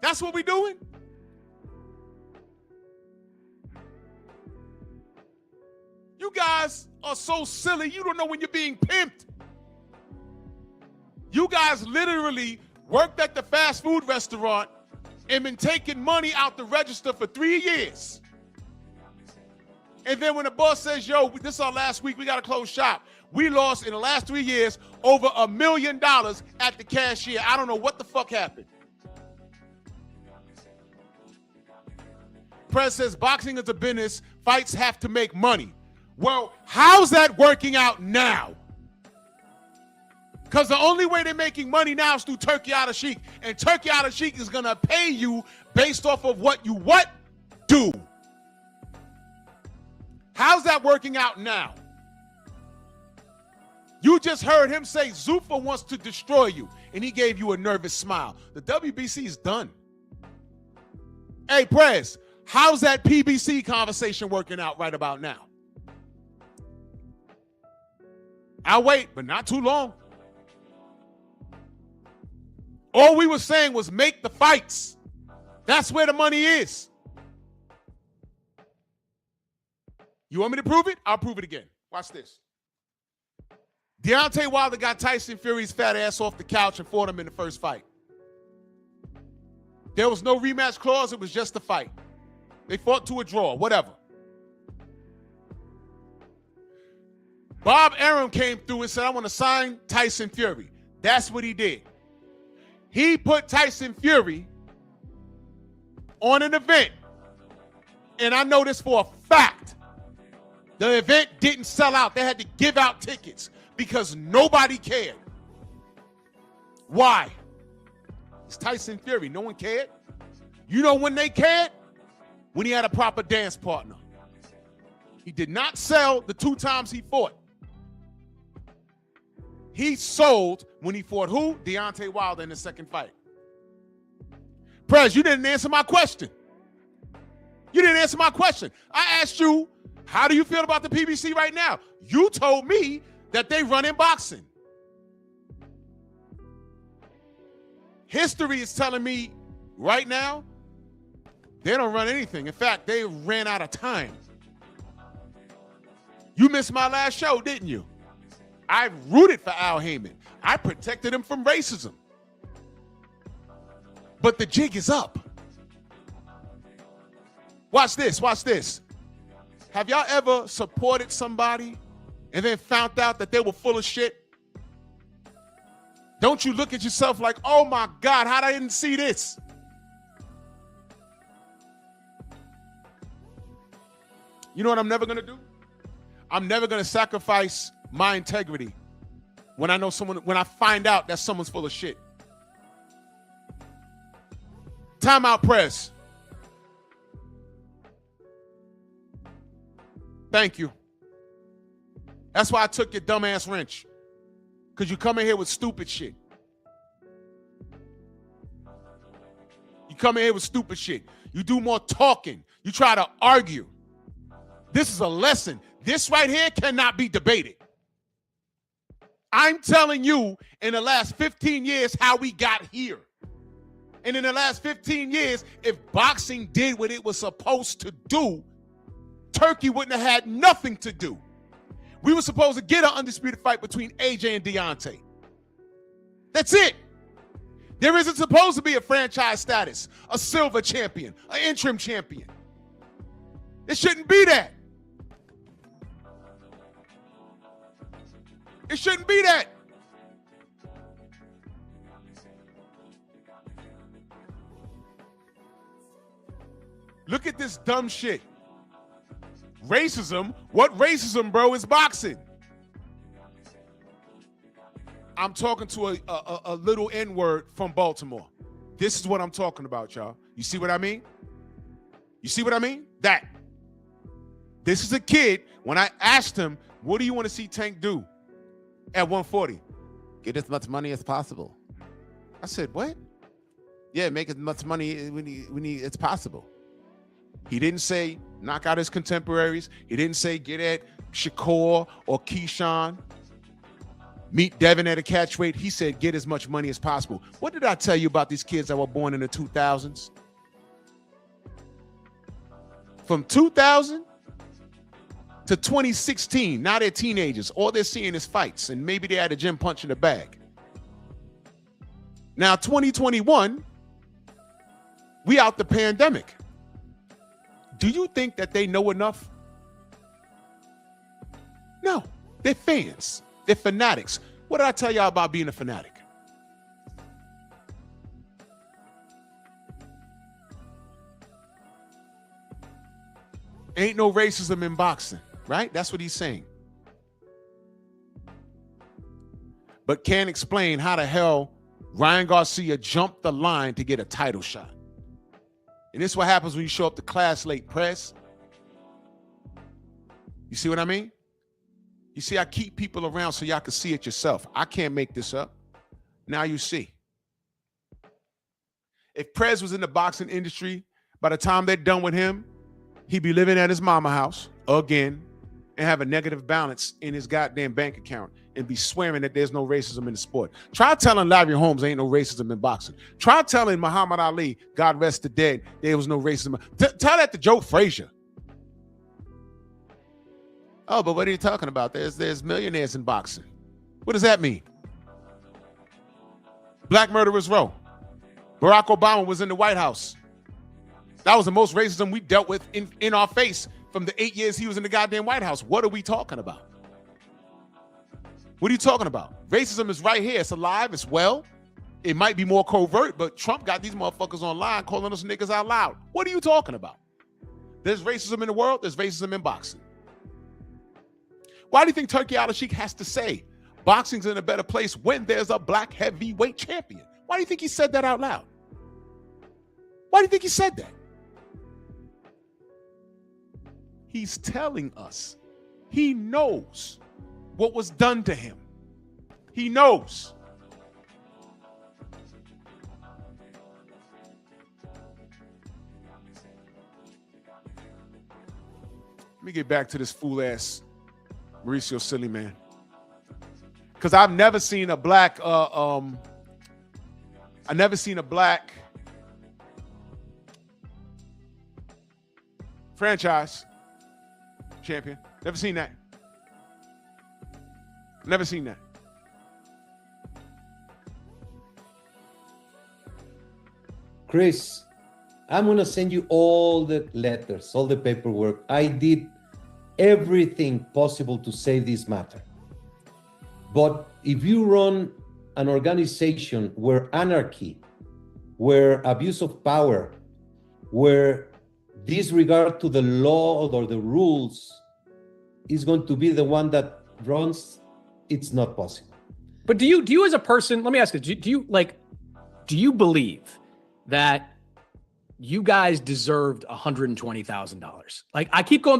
[SPEAKER 2] That's what we doing? You guys are so silly. You don't know when you're being pimped. You guys literally worked at the fast food restaurant and been taking money out the register for 3 years. And then when the boss says, yo, this is our last week, we got to close shop. We lost in the last 3 years over $1 million at the cashier. I don't know what the fuck happened. Press says boxing is a business. Fights have to make money. Well, how's that working out now? Because the only way they're making money now is through Turkey Al-Sheikh. And Turkey Al-Sheikh is going to pay you based off of what you do. How's that working out now? You just heard him say Zuffa wants to destroy you, and he gave you a nervous smile. The WBC is done. Hey, Prez, how's that PBC conversation working out right about now? I'll wait, but not too long. All we were saying was make the fights. That's where the money is. You want me to prove it? I'll prove it again. Watch this. Deontay Wilder got Tyson Fury's fat ass off the couch and fought him in the first fight. There was no rematch clause. It was just a fight. They fought to a draw, whatever. Bob Arum came through and said, I want to sign Tyson Fury. That's what he did. He put Tyson Fury on an event. And I know this for a fact. The event didn't sell out. They had to give out tickets because nobody cared. Why? It's Tyson Fury. No one cared. You know when they cared? when he had a proper dance partner. He did not sell the 2 times he fought. He sold when he fought who? Deontay Wilder in the second fight. Prez, you didn't answer my question. You didn't answer my question. I asked you, how do you feel about the PBC right now? You told me that they run in boxing. History is telling me right now, they don't run anything. In fact, they ran out of time. You missed my last show, didn't you? I rooted for Al Heyman. I protected him from racism. But the jig is up. Watch this, watch this. Have y'all ever supported somebody and then found out that they were full of shit? Don't you look at yourself like, oh my God, how I didn't see this? You know what I'm never gonna do? I'm never gonna sacrifice my integrity when I know someone, when I find out that someone's full of shit. Timeout, Press. Thank you. That's why I took your dumbass wrench. Because you come in here with stupid shit. You come in here with stupid shit. You do more talking. You try to argue. This is a lesson. This right here cannot be debated. I'm telling you in the last 15 years how we got here. And in the last 15 years, if boxing did what it was supposed to do, Turkey wouldn't have had nothing to do. We were supposed to get an undisputed fight between AJ and Deontay. That's it. There isn't supposed to be a franchise status, a silver champion, an interim champion. It shouldn't be that. It shouldn't be that. Look at this dumb shit. Racism? What racism, bro, is boxing? I'm talking to a little N-word from Baltimore. This is what I'm talking about, y'all. You see what I mean? You see what I mean? That. This is a kid, when I asked him, what do you want to see Tank do at 140? Get as much money as possible. I said, what? Yeah, make as much money when it's possible. He didn't say knock out his contemporaries. He didn't say get at Shakur or Keyshawn. Meet Devin at a catch weight. He said get as much money as possible. What did I tell you about these kids that were born in the 2000s? From 2000 to 2016, now they're teenagers. All they're seeing is fights, and maybe they had a gym punch in the bag. Now, 2021, we out the pandemic. Do you think that they know enough? No, they're fans. They're fanatics. What did I tell y'all about being a fanatic? Ain't no racism in boxing, right? That's what he's saying. But can't explain how the hell Ryan Garcia jumped the line to get a title shot. And this is what happens when you show up to class late, Press. You see what I mean? You see, I keep people around so y'all can see it yourself. I can't make this up. Now you see. If Prez was in the boxing industry, by the time they're done with him, he'd be living at his mama house again and have a negative balance in his goddamn bank account and be swearing that there's no racism in the sport. Try telling Larry Holmes ain't no racism in boxing. Try telling Muhammad Ali, God rest the dead, there was no racism. Tell that to Joe Frazier. Oh, but what are you talking about? There's millionaires in boxing. What does that mean? Black Murderers Row. Barack Obama was in the White House. That was the most racism we dealt with in our face from the 8 years he was in the goddamn White House. What are we talking about? What are you talking about? Racism is right here. It's alive. It's well. It might be more covert, but Trump got these motherfuckers online calling us niggas out loud. What are you talking about? There's racism in the world. There's racism in boxing. Why do you think Turkey Al-Sheikh has to say boxing's in a better place when there's a black heavyweight champion? Why do you think he said that out loud? Why do you think he said that? He's telling us he knows what was done to him. He knows. Let me get back to this fool-ass Mauricio SILLYMAN. Because I've never seen a black franchise champion. Never seen that. Never seen that.
[SPEAKER 4] Chris, I'm going to send you all the letters, all the paperwork. I did everything possible to save this matter. But if you run an organization where anarchy, where abuse of power, where disregard to the law or the rules is going to be the one that runs, it's not possible.
[SPEAKER 5] But do you as a person, let me ask you, do you believe that you guys deserved $120,000? Like,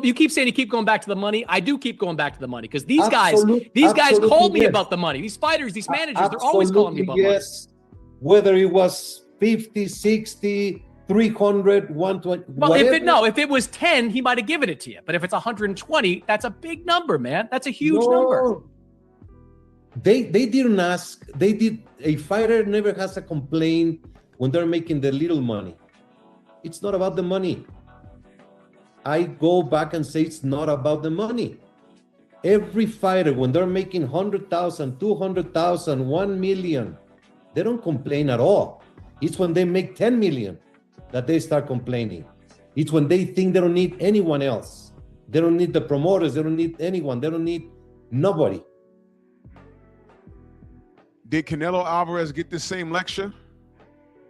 [SPEAKER 5] you keep saying you keep going back to the money. I do keep going back to the money because these guys called me about the money. These fighters, these managers, they're always calling me about money.
[SPEAKER 4] Whether it was 50, 60, 300, 120.
[SPEAKER 5] Well, if it was 10, he might have given it to you. But if it's 120, that's a big number, man. That's a huge number.
[SPEAKER 4] They didn't ask. They did. A fighter never has a complaint when they're making the little money. It's not about the money. I go back and say it's not about the money. Every fighter, when they're making 100,000, 200,000, 1 million, they don't complain at all. It's when they make 10 million that they start complaining. It's when they think they don't need anyone else. They don't need the promoters. They don't need anyone. They don't need nobody.
[SPEAKER 2] Did Canelo Alvarez get this same lecture?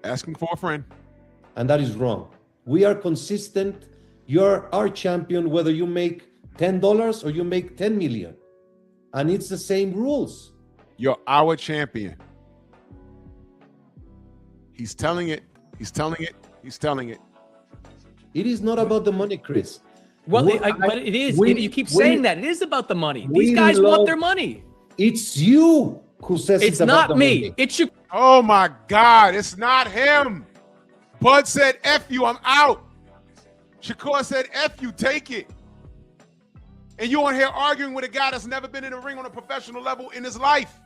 [SPEAKER 2] Asking for a friend.
[SPEAKER 4] And that is wrong. We are consistent. You're our champion, whether you make $10 or you make 10 million. And it's the same rules.
[SPEAKER 2] You're our champion. He's telling it. He's telling it. He's telling it.
[SPEAKER 4] It is not about the money, Chris.
[SPEAKER 5] Well, but it is. You keep saying that. It is about the money. These guys want their money.
[SPEAKER 4] It's you who says it's about the money.
[SPEAKER 5] It's not me. It's you.
[SPEAKER 2] Oh, my God. It's not him. Bud said, F you, I'm out. Shakur said, F you, take it. And you on here arguing with a guy that's never been in a ring on a professional level in his life,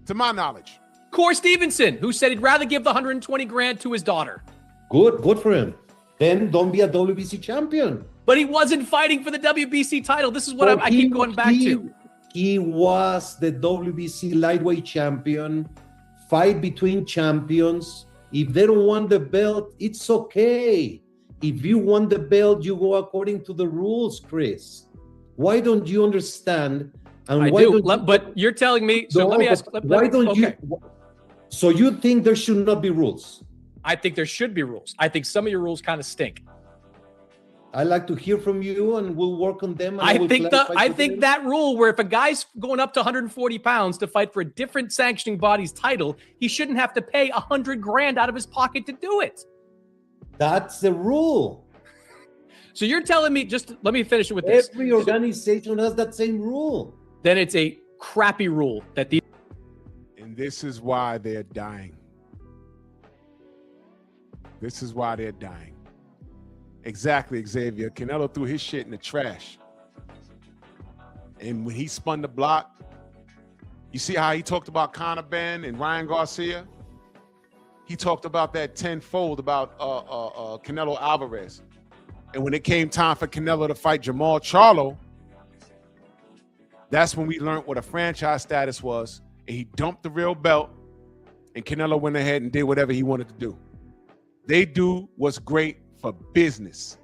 [SPEAKER 2] to my knowledge.
[SPEAKER 5] Core Stevenson, who said he'd rather give the 120 grand to his daughter.
[SPEAKER 4] Good for him. Then don't be a WBC champion.
[SPEAKER 5] But he wasn't fighting for the WBC title. This is what I keep going back to.
[SPEAKER 4] He was the WBC lightweight champion. Fight between champions. If they don't want the belt, it's okay. If you want the belt, you go according to the rules, Chris. Why don't you understand? And
[SPEAKER 5] but you're telling me. So let me ask.
[SPEAKER 4] Why don't you? So you think there should not be rules?
[SPEAKER 5] I think there should be rules. I think some of your rules kind of stink.
[SPEAKER 4] I like to hear from you, and we'll work on them.
[SPEAKER 5] I think that rule where if a guy's going up to 140 pounds to fight for a different sanctioning body's title, he shouldn't have to pay 100 grand out of his pocket to do it.
[SPEAKER 4] That's the rule.
[SPEAKER 5] So you're telling me, just let me finish it with this.
[SPEAKER 4] Every organization has that same rule.
[SPEAKER 5] Then it's a crappy rule that these.
[SPEAKER 2] And this is why they're dying. This is why they're dying. Exactly, Xavier. Canelo threw his shit in the trash. And when he spun the block, you see how he talked about Conor Benn and Ryan Garcia? He talked about that tenfold about Canelo Alvarez. And when it came time for Canelo to fight Jamal Charlo, that's when we learned what a franchise status was. And he dumped the real belt, and Canelo went ahead and did whatever he wanted to do. They do what's great for business.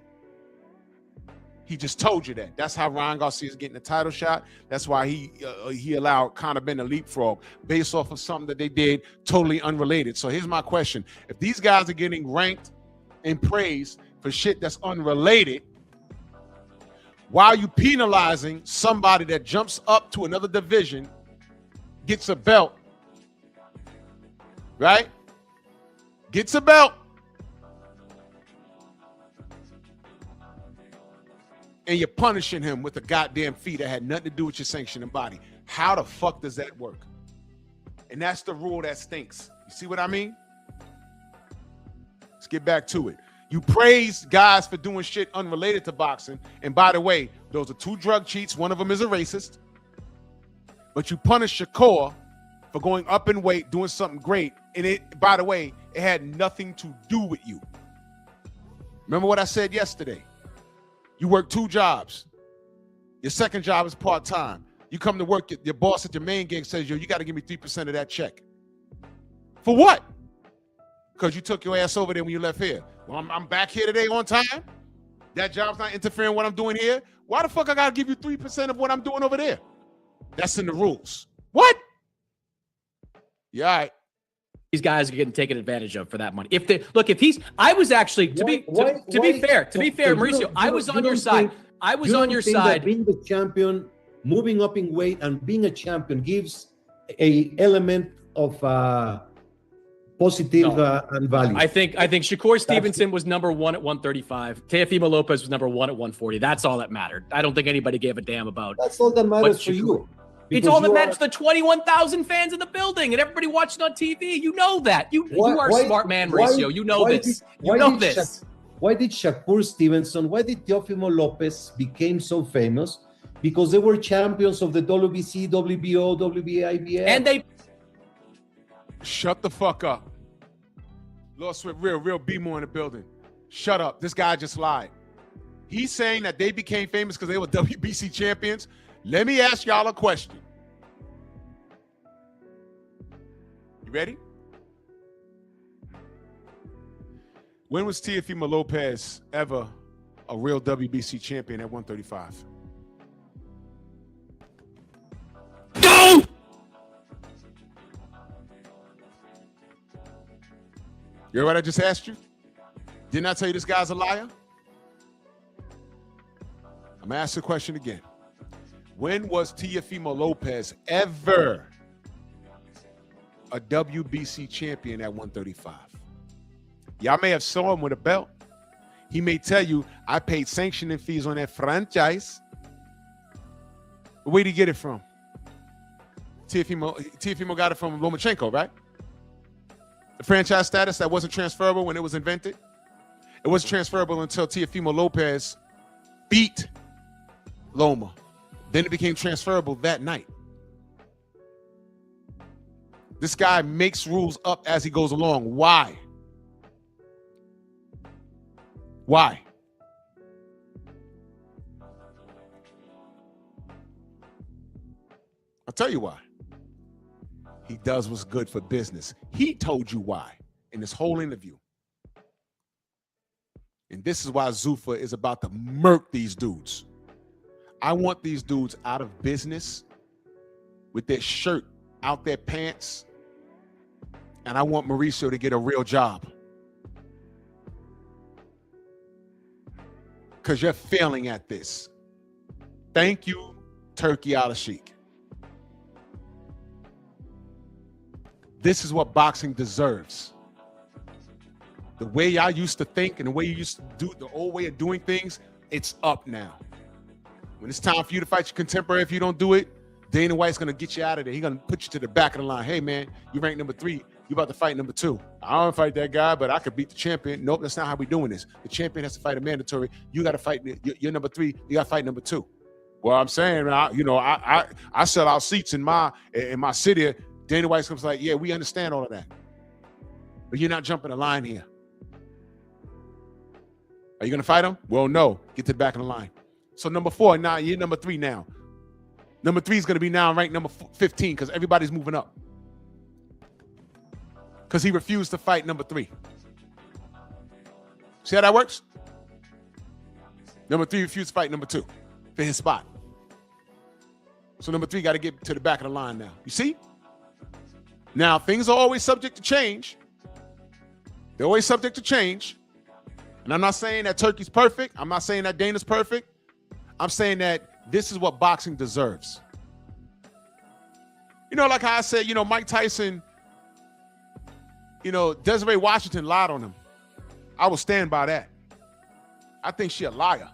[SPEAKER 2] He just told you that. That's how Ryan Garcia is getting the title shot. That's why he allowed Conor Benn to leapfrog based off of something that they did totally unrelated. So here's my question. If these guys are getting ranked and praised for shit that's unrelated, why are you penalizing somebody that jumps up to another division, gets a belt, right? Gets a belt. and you're punishing him with a goddamn fee that had nothing to do with your sanctioning body. How the fuck does that work? And that's the rule that stinks. You see what I mean? Let's get back to it. You praise guys for doing shit unrelated to boxing. And by the way, those are 2 drug cheats. One of them is a racist. But you punish Shakur for going up in weight, doing something great. And it, by the way, it had nothing to do with you. Remember what I said yesterday? You work 2 jobs. Your second job is part-time. You come to work, your boss at your main gig says, yo, you got to give me 3% of that check. For what? Because you took your ass over there when you left here. Well, I'm back here today on time. That job's not interfering with what I'm doing here. Why the fuck I got to give you 3% of what I'm doing over there? That's in the rules. What? Yeah, all right.
[SPEAKER 5] These guys are getting taken advantage of for that money. If he's, I was actually, to be fair, Mauricio, I was on your side. I was on your side.
[SPEAKER 4] Being the champion, moving up in weight, and being a champion gives a element of positive and value.
[SPEAKER 5] I think Shakur Stevenson was number 1 at 135. Teofimo Lopez was number 1 at 140. That's all that mattered. I don't think anybody gave a damn about.
[SPEAKER 4] That's all that matters for you.
[SPEAKER 5] It's all that matters to the 21,000 fans in the building and everybody watching on TV. You know that. You are a smart man, Mauricio. You know this.
[SPEAKER 4] Why did Shakur Stevenson, why did Teofimo Lopez became so famous? Because they were champions of the WBC, WBO, WBA, IBF.
[SPEAKER 5] And they...
[SPEAKER 2] Shut the fuck up. Lost with real B-more in the building. Shut up. This guy just lied. He's saying that they became famous because they were WBC champions. Let me ask y'all a question. You ready? When was Teofimo Lopez ever a real WBC champion at 135? Go! You heard what I just asked you? Didn't I tell you this guy's a liar? I'm gonna ask the question again. When was Teofimo Lopez ever a WBC champion at 135? Y'all may have saw him with a belt. He may tell you, I paid sanctioning fees on that franchise. But where'd he get it from? Teofimo got it from Lomachenko, right? The franchise status that wasn't transferable when it was invented. It wasn't transferable until Teofimo Lopez beat Loma. Then it became transferable that night. This guy makes rules up as he goes along. Why? Why? I'll tell you why. He does what's good for business. He told you why in this whole interview. And this is why Zuffa is about to murk these dudes. I want these dudes out of business with their shirt out their pants. And I want Mauricio to get a real job. Because you're failing at this. Thank you, Turkey Al-Sheikh. This is what boxing deserves. The way y'all used to think and the way you used to do, the old way of doing things, it's up now. When it's time for you to fight your contemporary, if you don't do it, Dana White's going to get you out of there. He's going to put you to the back of the line. Hey, man, you ranked number 3. You about to fight number 2. I don't fight that guy, but I could beat the champion. Nope, that's not how we're doing this. The champion has to fight a mandatory. You got to fight. You're number 3. You got to fight number 2. Well, I'm saying, I sell out seats in my city. Dana White comes like, yeah, we understand all of that. But you're not jumping the line here. Are you going to fight him? Well, no. Get to the back of the line. So number 4, now you're number 3 now. Number 3 is going to be now ranked number 15 because everybody's moving up. Because he refused to fight number 3. See how that works? Number 3 refused to fight number 2 for his spot. So number 3 got to get to the back of the line now. You see? Now, things are always subject to change. They're always subject to change. And I'm not saying that Turkey's perfect. I'm not saying that Dana's perfect. I'm saying that this is what boxing deserves. Like how I said, Mike Tyson, Desiree Washington lied on him. I will stand by that. I think she a liar.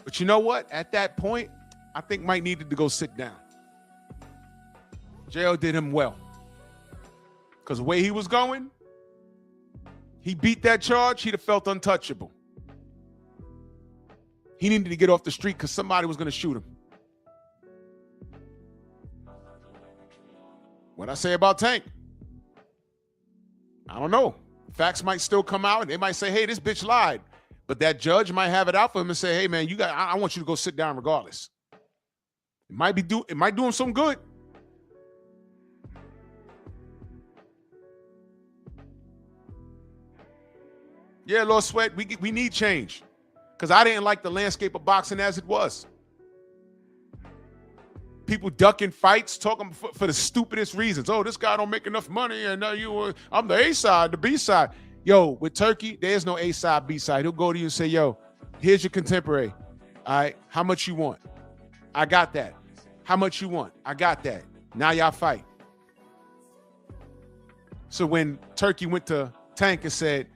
[SPEAKER 2] But you know what? At that point, I think Mike needed to go sit down. JL did him well. Because the way he was going, he beat that charge, he'd have felt untouchable. He needed to get off the street because somebody was going to shoot him. What I say about Tank? I don't know. Facts might still come out, and they might say, hey, this bitch lied. But that judge might have it out for him and say, hey, man, I want you to go sit down regardless. It might do him some good. Yeah, Lord Sweat, we need change. Because I didn't like the landscape of boxing as it was. People ducking fights, talking for the stupidest reasons. Oh, this guy don't make enough money, and I'm the A side, the B side. Yo, with Turkey, there's no A side, B side. He'll go to you and say, yo, here's your contemporary. All right, how much you want? I got that. How much you want? I got that. Now y'all fight. So when Turkey went to Tank and said,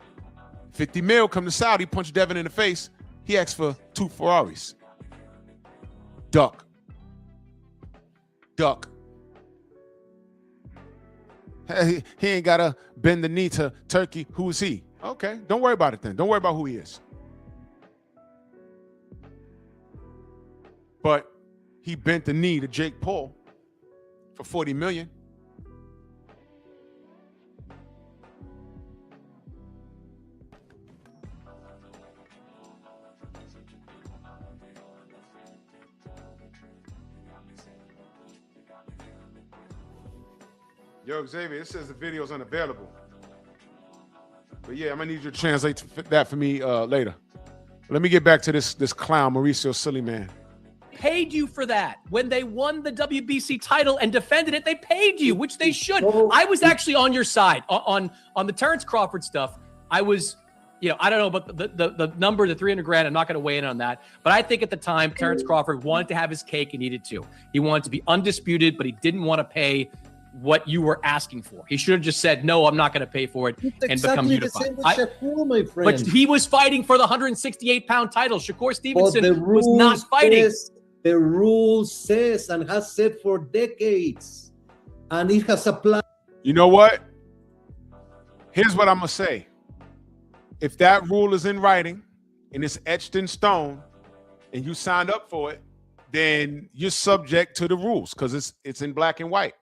[SPEAKER 2] 50 mil, come to Saudi, punch Devin in the face, he asked for 2 Ferraris. Duck. Hey, he ain't got to bend the knee to Turkey. Who is he? Okay, don't worry about it then. Don't worry about who he is. But he bent the knee to Jake Paul for $40 million. Yo, Xavier, it says the video's unavailable. But yeah, I'm gonna need you to translate that for me later. Let me get back to this clown, Mauricio SILLYMAN.
[SPEAKER 5] Paid you for that. When they won the WBC title and defended it, they paid you, which they should. I was actually on your side on the Terrence Crawford stuff. I was, I don't know about the number, the 300 grand. I'm not going to weigh in on that. But I think at the time, Terrence Crawford wanted to have his cake and needed to. He wanted to be undisputed, but he didn't want to pay what you were asking for. He should have just said, no, I'm not going to pay for it and become unified.
[SPEAKER 4] Shakur, my friend.
[SPEAKER 5] But he was fighting for the 168-pound title. Shakur Stevenson was not fighting.
[SPEAKER 4] The rule says and has said for decades, and it has applied.
[SPEAKER 2] You know what? Here's what I'm going to say. If that rule is in writing and it's etched in stone and you signed up for it, then you're subject to the rules because it's in black and white.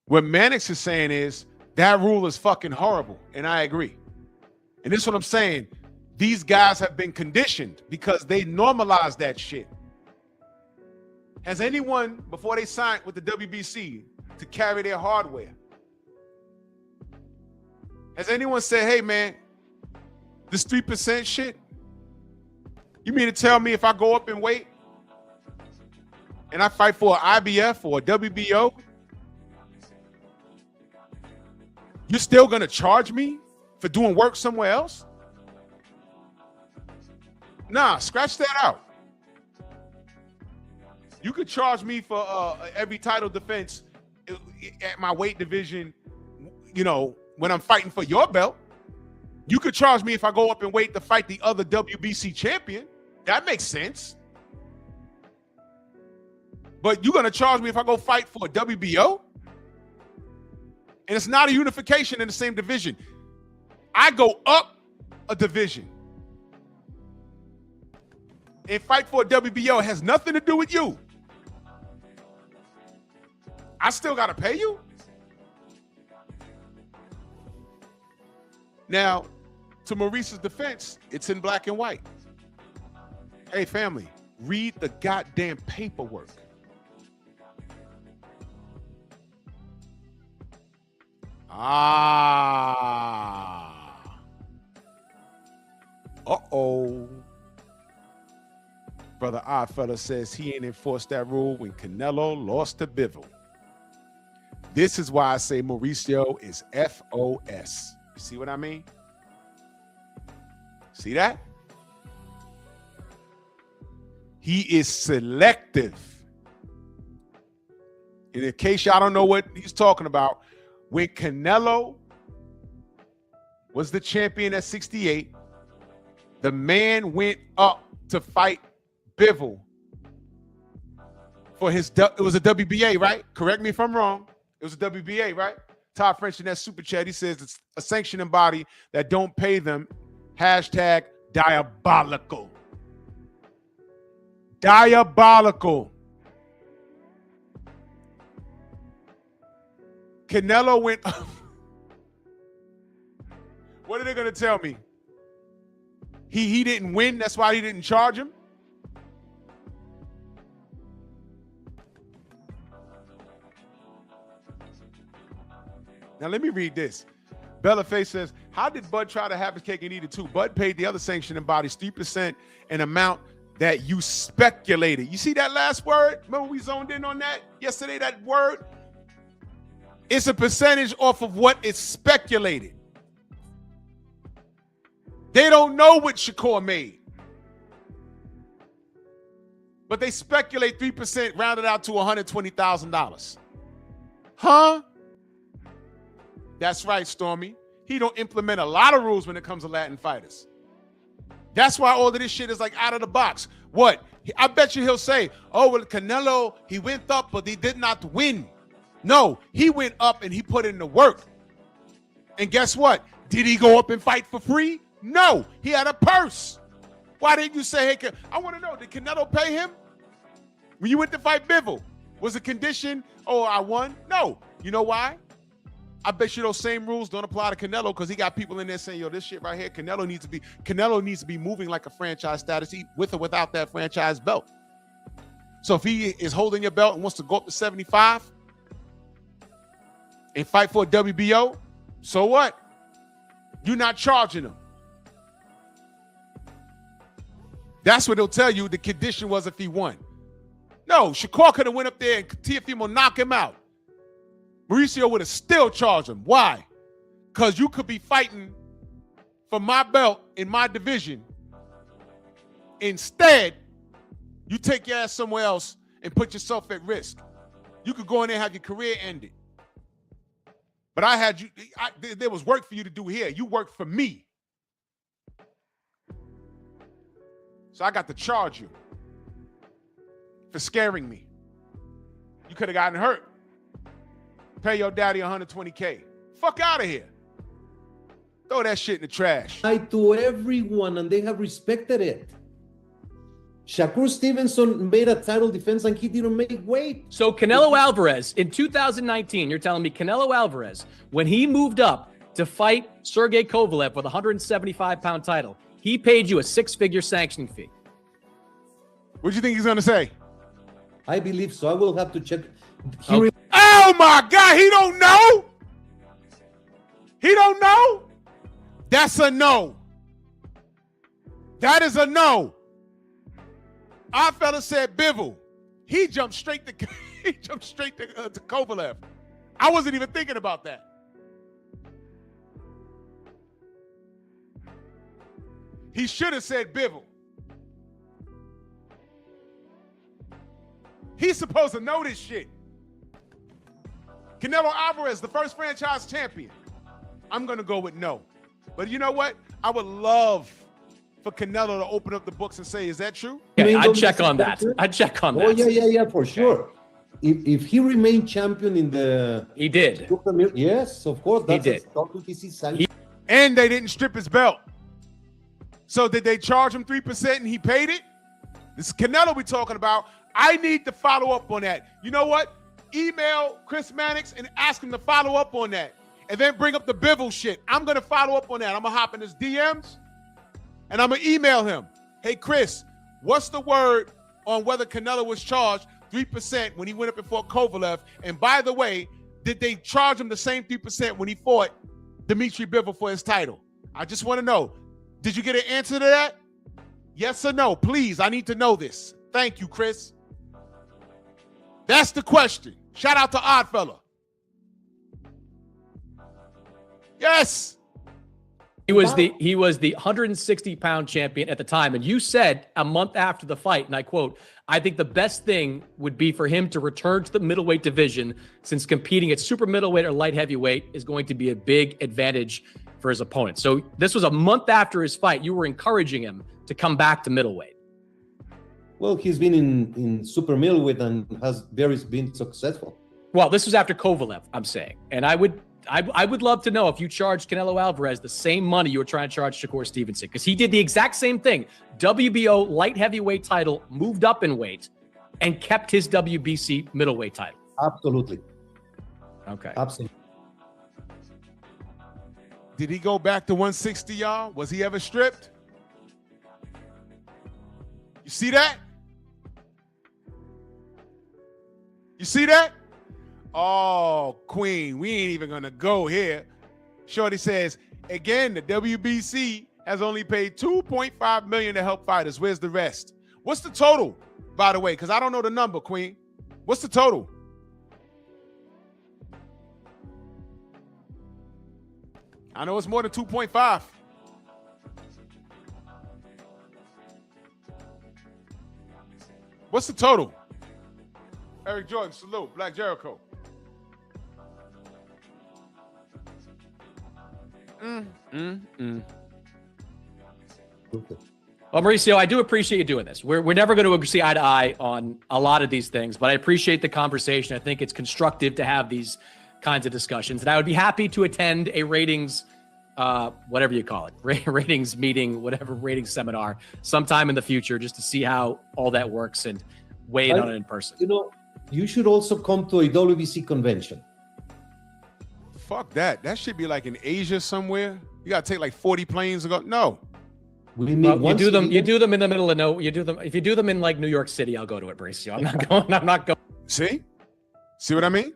[SPEAKER 2] What Mannix is saying is that rule is fucking horrible, and I agree. And this is what I'm saying. These guys have been conditioned because they normalized that shit. Has anyone, before they signed with the WBC, to carry their hardware, has anyone said, hey, man, this 3% shit, you mean to tell me if I go up in weight and I fight for an IBF or a WBO, you're still going to charge me for doing work somewhere else? Nah, scratch that out. You could charge me for every title defense at my weight division, when I'm fighting for your belt. You could charge me if I go up in weight to fight the other WBC champion. That makes sense. But you're going to charge me if I go fight for a WBO? And it's not a unification in the same division. I go up a division and fight for a WBO. It has nothing to do with you. I still got to pay you? Now, to Maurice's defense, it's in black and white. Hey, family, read the goddamn paperwork. Uh-oh. Brother Oddfellow says he ain't enforced that rule when Canelo lost to Bivol. This is why I say Mauricio is FOS. You see what I mean? See that? He is selective. And in case y'all don't know what he's talking about, when Canelo was the champion at 68, the man went up to fight Bivol for his, it was a WBA, right? Correct me if I'm wrong. It was a WBA, right? Todd French in that super chat, he says it's a sanctioning body that don't pay them. Hashtag diabolical. Diabolical. Canelo went up. What are they going to tell me? He didn't win, that's why he didn't charge him? Now let me read this. Bellaface says, how did Bud try to have his cake and eat it too? Bud paid the other sanctioning bodies 3% an amount that you speculated. You see that last word? Remember we zoned in on that yesterday, that word? It's a percentage off of what is speculated. They don't know what Shakur made. But they speculate 3% rounded out to $120,000. Huh? That's right, Stormy. He don't implement a lot of rules when it comes to Latin fighters. That's why all of this shit is like out of the box. What? I bet you he'll say, oh, well, Canelo, he went up, but he did not win. No, he went up and he put in the work. And guess what? Did he go up and fight for free? No, he had a purse. Why didn't you say, hey, I want to know, did Canelo pay him? When you went to fight Bivol, was the condition, oh, I won? No. You know why? I bet you those same rules don't apply to Canelo because he got people in there saying, yo, this shit right here, Canelo needs to be moving like a franchise status with or without that franchise belt. So if he is holding your belt and wants to go up to 75 and fight for a WBO, so what? You're not charging him. That's what they'll tell you the condition was if he won. No, Shakur could have went up there and Teofimo knock him out. Mauricio would have still charged him. Why? Because you could be fighting for my belt in my division. Instead, you take your ass somewhere else and put yourself at risk. You could go in there and have your career ended. But I had you, there was work for you to do here. You worked for me. So I got to charge you for scaring me. You could have gotten hurt. Pay your daddy $120K. Fuck out of here. Throw that shit in the trash.
[SPEAKER 4] To everyone, and they have respected it. Shakur Stevenson made a title defense and he didn't make weight.
[SPEAKER 5] So Canelo Alvarez in 2019, you're telling me Canelo Alvarez, when he moved up to fight Sergey Kovalev with a 175-pound title, he paid you a six-figure sanctioning fee.
[SPEAKER 2] What do you think he's going to say?
[SPEAKER 4] I believe so. I will have to check.
[SPEAKER 2] Oh my God, he don't know? He don't know? That's a no. That is a no. Our fella said Bivol. He jumped straight to Kovalev. I wasn't even thinking about that. He should have said Bivol. He's supposed to know this shit. Canelo Alvarez, the first franchise champion. I'm going to go with no. But you know what? I would love for Canelo to open up the books and say, is that true?
[SPEAKER 5] Yeah, I'd check on that. I'd check on that.
[SPEAKER 4] Oh, yeah, for sure. If he remained champion in the...
[SPEAKER 5] He did.
[SPEAKER 4] Yes, of course.
[SPEAKER 5] He did.
[SPEAKER 2] And they didn't strip his belt. So did they charge him 3% and he paid it? This is Canelo we're talking about. I need to follow up on that. You know what? Email Chris Mannix and ask him to follow up on that. And then bring up the Bivol shit. I'm going to follow up on that. I'm going to hop in his DMs and I'm going to email him. Hey, Chris, what's the word on whether Canelo was charged 3% when he went up before Kovalev? And by the way, did they charge him the same 3% when he fought Dimitri Bivol for his title? I just want to know. Did you get an answer to that? Yes or no? Please, I need to know this. Thank you, Chris. That's the question. Shout out to Oddfella. Yes.
[SPEAKER 5] He was the 160-pound champion at the time. And you said a month after the fight, and I quote, I think the best thing would be for him to return to the middleweight division since competing at super middleweight or light heavyweight is going to be a big advantage for his opponent. So this was a month after his fight. You were encouraging him to come back to middleweight.
[SPEAKER 4] Well, he's been in super middleweight and has been successful.
[SPEAKER 5] Well, this was after Kovalev, I'm saying. And I would love to know if you charged Canelo Alvarez the same money you were trying to charge Shakur Stevenson, because he did the exact same thing. WBO light heavyweight title, moved up in weight, and kept his WBC middleweight title.
[SPEAKER 4] Absolutely.
[SPEAKER 5] Okay.
[SPEAKER 4] Absolutely.
[SPEAKER 2] Did he go back to 160, y'all? Was he ever stripped? You see that? You see that? Oh, Queen, we ain't even gonna go here. Shorty says, again, the WBC has only paid $2.5 million to help fighters. Where's the rest? What's the total, by the way? Because I don't know the number, Queen. What's the total? I know it's more than 2.5. What's the total? Eric Jordan, salute. Black Jericho.
[SPEAKER 5] Well, Mauricio, I do appreciate you doing this. We're never going to see eye to eye on a lot of these things, but I appreciate the conversation. I think it's constructive to have these kinds of discussions, and I would be happy to attend a ratings, whatever you call it, ratings meeting, whatever ratings seminar, sometime in the future, just to see how all that works and weigh in on it in person.
[SPEAKER 4] You know, you should also come to a WBC convention.
[SPEAKER 2] Fuck that. That should be like in Asia somewhere. You gotta take like 40 planes to go. No.
[SPEAKER 4] We meet
[SPEAKER 5] You do them in the middle of no. You do them if you do them in like New York City. I'll go to it, Mauricio. I'm not going.
[SPEAKER 2] See what I mean?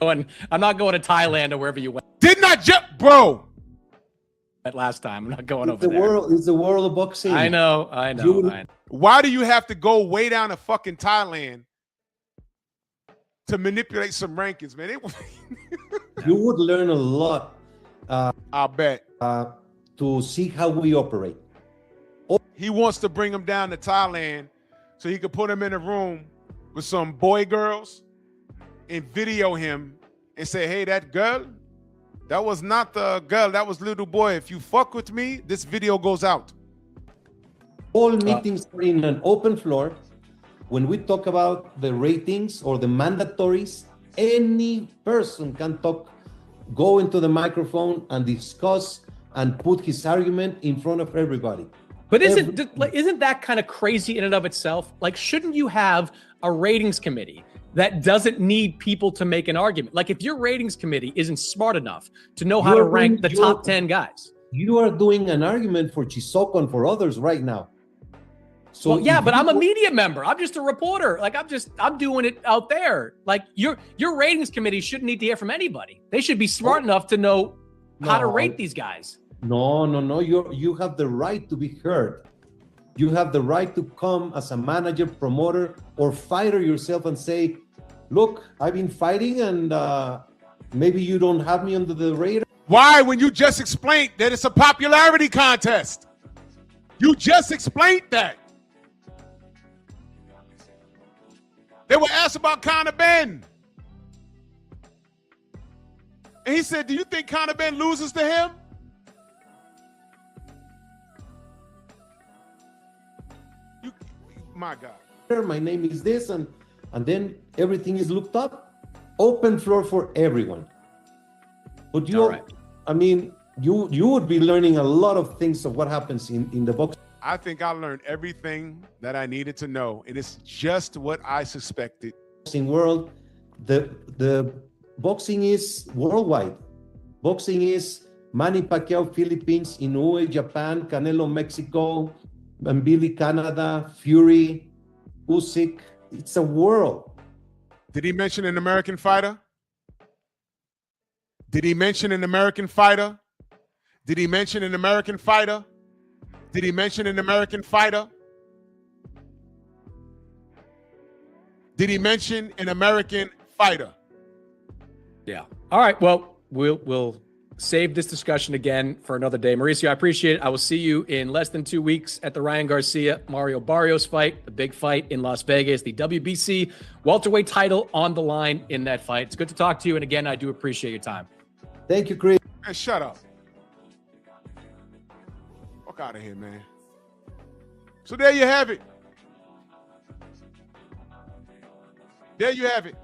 [SPEAKER 5] I'm not going to Thailand or wherever you went.
[SPEAKER 2] Did not jump, bro.
[SPEAKER 5] That last time, I'm not going
[SPEAKER 4] It's
[SPEAKER 5] over there.
[SPEAKER 4] It's the world of boxing.
[SPEAKER 5] I know.
[SPEAKER 2] Why do you have to go way down to fucking Thailand to manipulate some rankings, man?
[SPEAKER 4] You would learn a lot.
[SPEAKER 2] I bet.
[SPEAKER 4] To see how we operate.
[SPEAKER 2] He wants to bring him down to Thailand so he could put him in a room with some boy girls and video him and say, hey, that girl, that was not the girl, that was little boy. If you fuck with me, this video goes out.
[SPEAKER 4] All meetings are in an open floor. When we talk about the ratings or the mandatories, any person can talk, go into the microphone and discuss and put his argument in front of everybody.
[SPEAKER 5] But isn't that kind of crazy in and of itself? Like, shouldn't you have a ratings committee that doesn't need people to make an argument? Like, if your ratings committee isn't smart enough to know how to rank the top 10 guys.
[SPEAKER 4] You are doing an argument for Chisoko and for others right now. So
[SPEAKER 5] well, yeah, but I'm a media member. I'm just a reporter. Like, I'm doing it out there. Like, your ratings committee shouldn't need to hear from anybody. They should be smart enough to know how to rate these guys.
[SPEAKER 4] No. You have the right to be heard. You have the right to come as a manager, promoter, or fighter yourself and say, look, I've been fighting and maybe you don't have me under the radar.
[SPEAKER 2] Why, when you just explained that it's a popularity contest? You just explained that. They were asked about Conor Ben. And he said, do you think Conor Ben loses to him? My God.
[SPEAKER 4] My name is this, and then everything is looked up. Open floor for everyone. But I mean, you would be learning a lot of things of what happens in the box.
[SPEAKER 2] I think I learned everything that I needed to know, and it's just what I suspected.
[SPEAKER 4] Boxing world, the boxing is worldwide. Boxing is Manny Pacquiao, Philippines, Inoue, Japan, Canelo, Mexico, Mbili, Canada, Fury, Usyk. It's a world.
[SPEAKER 2] Did he mention an American fighter? Did he mention an American fighter? Did he mention an American fighter? Did he mention an American fighter? Did he mention an American fighter?
[SPEAKER 5] Yeah. All right. Well, we'll save this discussion again for another day. Mauricio, I appreciate it. I will see you in less than 2 weeks at the Ryan Garcia Mario Barrios fight, the big fight in Las Vegas, the WBC welterweight title on the line in that fight. It's good to talk to you. And again, I do appreciate your time.
[SPEAKER 4] Thank you, Chris.
[SPEAKER 2] Man, shut up. Fuck out of here, man. So there you have it. There you have it.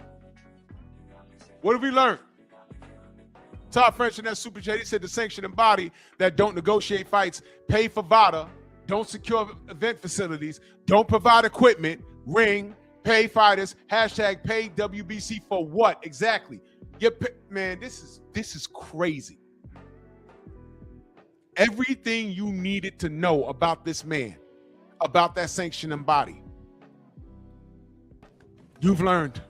[SPEAKER 2] What have we learned? Todd French in that super chat, he said the sanctioning body that don't negotiate fights, pay for VADA, don't secure event facilities, don't provide equipment, ring, pay fighters, hashtag pay WBC for what exactly? Man, this is crazy. Everything you needed to know about this man, about that sanctioning body, you've learned.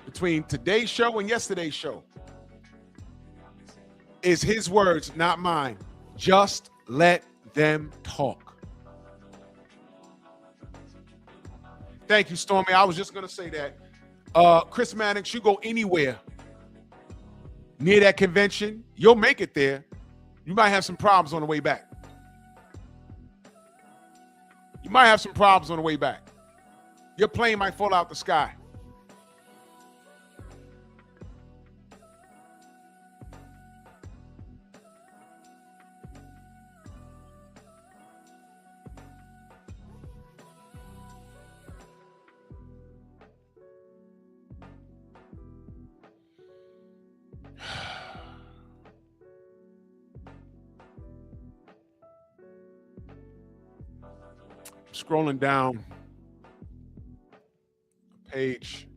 [SPEAKER 2] Between today's show and yesterday's show is his words, not mine. Just let them talk. Thank you, Stormy. I was just going to say that. Chris Mannix, you go anywhere near that convention, you'll make it there. You might have some problems on the way back. You might have some problems on the way back. Your plane might fall out the sky. Scrolling down a page,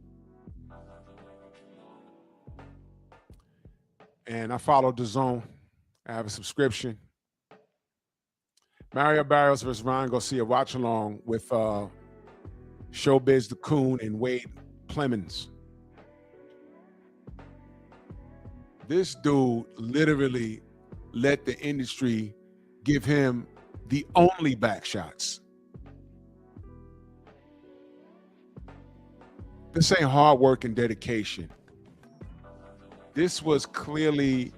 [SPEAKER 2] and I followed the zone. I have a subscription. Mario Barrios versus Ryan Garcia watch along with Showbiz the Coon and Wade Clemens. This dude literally let the industry give him the only back shots. This ain't hard work and dedication. This was clearly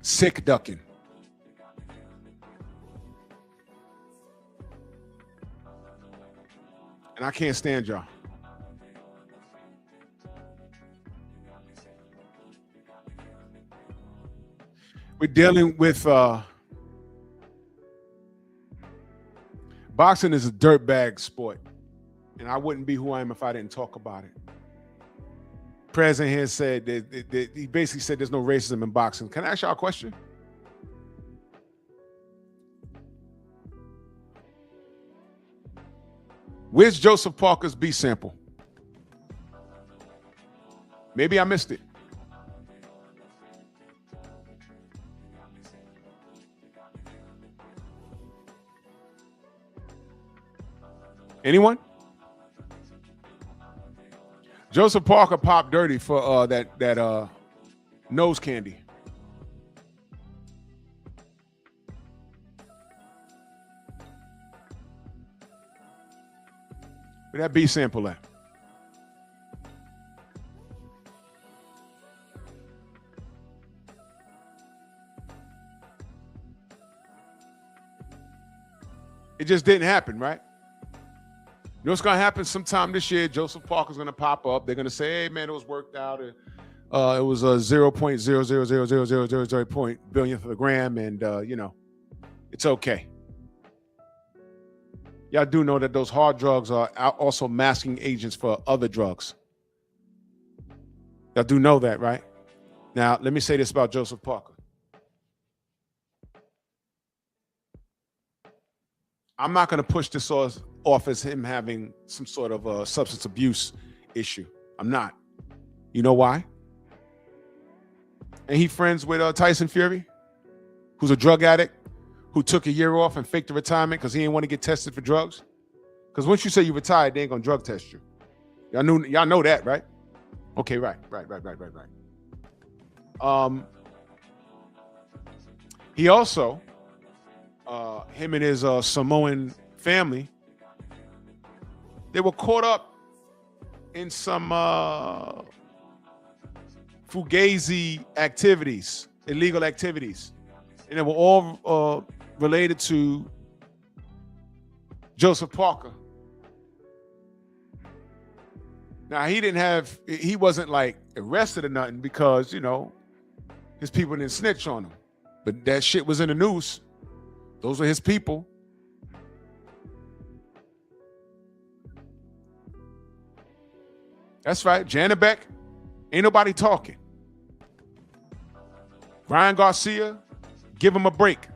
[SPEAKER 2] sick ducking. And I can't stand y'all. We're dealing with boxing is a dirtbag sport, and I wouldn't be who I am if I didn't talk about it. President here said that he basically said there's no racism in boxing. Can I ask y'all a question? Where's Joseph Parker's B sample? Maybe I missed it. Anyone? Joseph Parker popped dirty for that nose candy. Where that B sample at? It just didn't happen, right? You know what's going to happen sometime this year? Joseph Parker's going to pop up. They're going to say, hey, man, it was worked out. It was a 0.0000000 point billionth of a gram, and, it's okay. Y'all do know that those hard drugs are also masking agents for other drugs. Y'all do know that, right? Now, let me say this about Joseph Parker. I'm not going to push this off as him having some sort of a substance abuse issue. I'm not. You know why? And he friends with Tyson Fury, who's a drug addict, who took a year off and faked a retirement because he didn't want to get tested for drugs. Because once you say you retired, they ain't gonna drug test you. Y'all know that, right? Okay, right. He also, him and his Samoan family, they were caught up in some fugazi activities, illegal activities. And they were all related to Joseph Parker. Now, he wasn't like arrested or nothing because, his people didn't snitch on him. But that shit was in the news. Those are his people. That's right. Janabek, ain't nobody talking. Ryan Garcia, give him a break.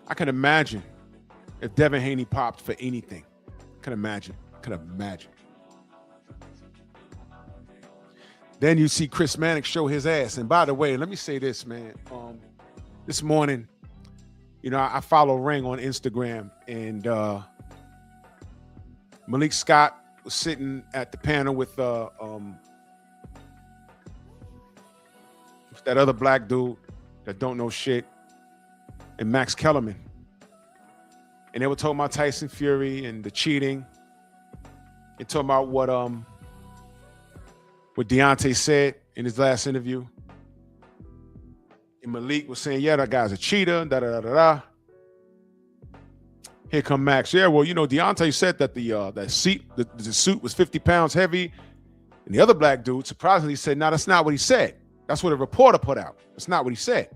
[SPEAKER 2] I can imagine if Devin Haney popped for anything. Can imagine. Then you see Chris Mannix show his ass. And by the way, let me say this, man. This morning, you know, I follow Ring on Instagram, and Malik Scott was sitting at the panel with that other black dude that don't know shit, and Max Kellerman. And they were talking about Tyson Fury and the cheating. They talking about what Deontay said in his last interview. And Malik was saying, yeah, that guy's a cheater, da-da-da-da-da. Here come Max. Yeah, well, you know, Deontay said that the suit was 50 pounds heavy. And the other black dude surprisingly said, no, that's not what he said. That's what a reporter put out. That's not what he said.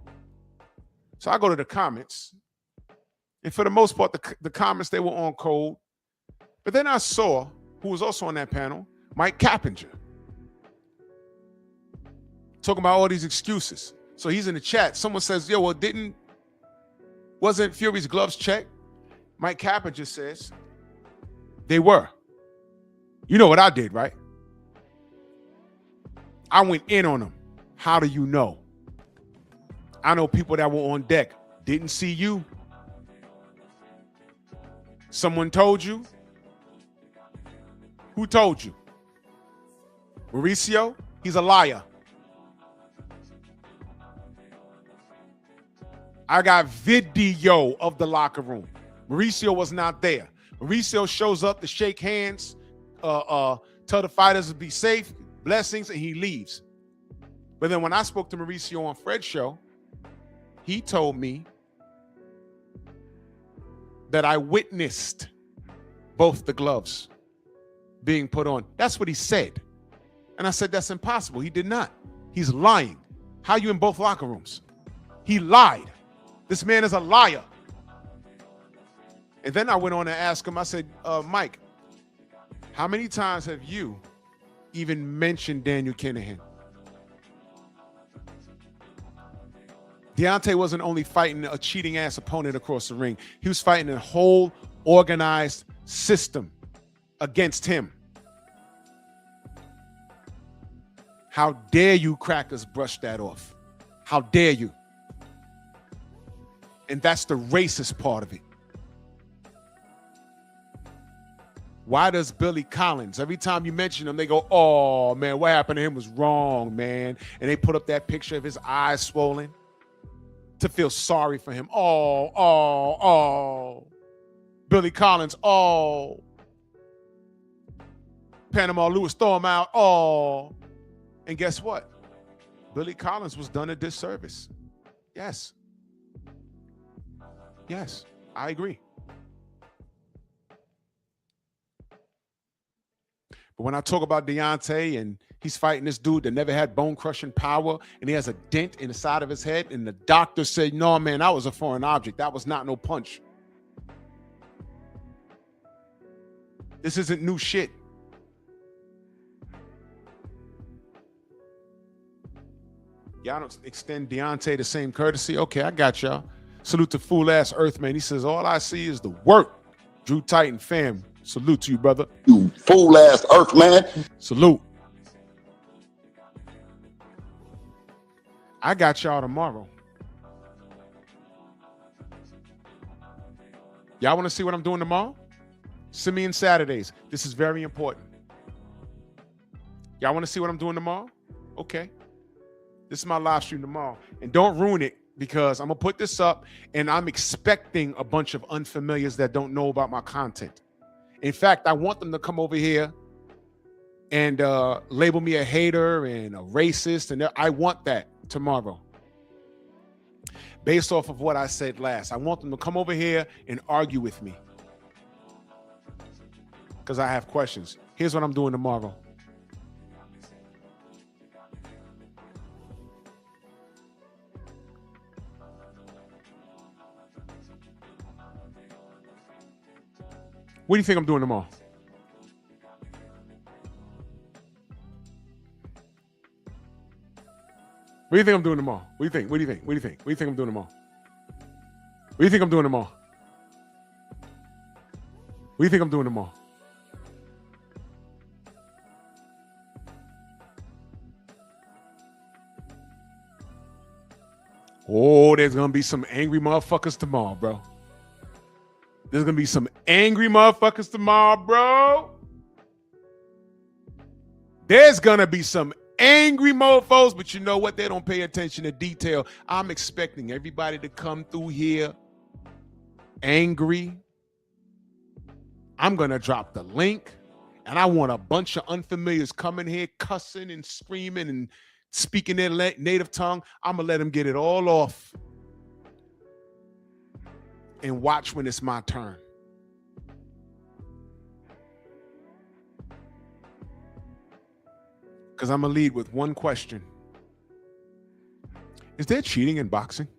[SPEAKER 2] So I go to the comments. And for the most part, the comments, they were on code. But then I saw, who was also on that panel, Mike Cappinger, talking about all these excuses. So he's in the chat. Someone says, yo, well, wasn't Fury's gloves checked? Mike Cappinger says, they were. You know what I did, right? I went in on them. How do you know? I know people that were on deck. Didn't see you. Someone told you? Who told you? Mauricio? He's a liar. I got video of the locker room. Mauricio was not there. Mauricio shows up to shake hands, tell the fighters to be safe, blessings, and he leaves. But then when I spoke to Mauricio on Fred's show, he told me that I witnessed both the gloves being put on. That's what he said. And I said, that's impossible. He did not. He's lying. How are you in both locker rooms? He lied. This man is a liar. And then I went on and asked him, I said, Mike, how many times have you even mentioned Daniel Kinahan? Deontay wasn't only fighting a cheating ass opponent across the ring. He was fighting a whole organized system against him. How dare you crackers brush that off? How dare you? And that's the racist part of it. Why does Billy Collins, every time you mention him, they go, oh, man, what happened to him was wrong, man. And they put up that picture of his eyes swollen to feel sorry for him. Oh. Billy Collins, oh. Panama Lewis, throw him out, oh. And guess what? Billy Collins was done a disservice. Yes. Yes, I agree. But when I talk about Deontay and he's fighting this dude that never had bone-crushing power and he has a dent in the side of his head and the doctor said, no, man, that was a foreign object. That was not no punch. This isn't new shit. Y'all don't extend Deontay the same courtesy? Okay, I got y'all. Salute to fool-ass Earthman. He says, all I see is the work. Drew Titan fam. Salute to you, brother.
[SPEAKER 7] You fool-ass Earthman.
[SPEAKER 2] Salute. I got y'all tomorrow. Y'all want to see what I'm doing tomorrow? Simeon Saturdays. This is very important. Y'all want to see what I'm doing tomorrow? Okay. This is my live stream tomorrow. And don't ruin it because I'm going to put this up and I'm expecting a bunch of unfamiliars that don't know about my content. In fact, I want them to come over here and label me a hater and a racist. And I want that tomorrow. Based off of what I said last. I want them to come over here and argue with me. Because I have questions. Here's what I'm doing tomorrow. What do you think I'm doing tomorrow? What do you think I'm doing tomorrow? What do you think? What do you think? What do you think? What do you think I'm doing tomorrow? What do you think I'm doing tomorrow? What do you think I'm doing tomorrow? Oh, there's going to be some angry motherfuckers tomorrow, bro. There's going to be some angry motherfuckers tomorrow, bro. There's going to be some angry mofos, but you know what? They don't pay attention to detail. I'm expecting everybody to come through here angry. I'm going to drop the link, and I want a bunch of unfamiliars coming here cussing and screaming and speaking their native tongue. I'm going to let them get it all off and watch when it's my turn. Because I'm going to lead with one question. Is there cheating in boxing?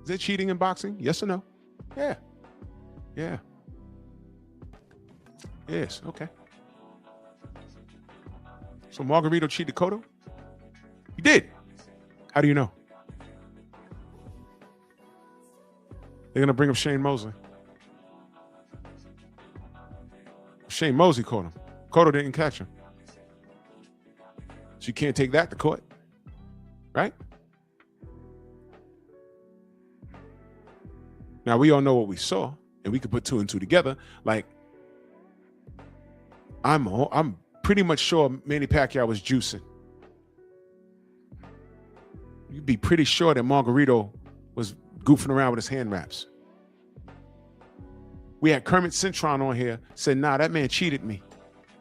[SPEAKER 2] Is there cheating in boxing? Yes or no? Yeah. Yeah. Yes, okay. So Margarito cheated Cotto? He did. How do you know? They're going to bring up Shane Mosley. Shane Mosley caught him. Cotto didn't catch him. So you can't take that to court, right? Now, we all know what we saw, and we could put two and two together. Like, I'm pretty much sure Manny Pacquiao was juicing. You'd be pretty sure that Margarito was goofing around with his hand wraps. We had Kermit Cintron on here, said, nah, that man cheated me.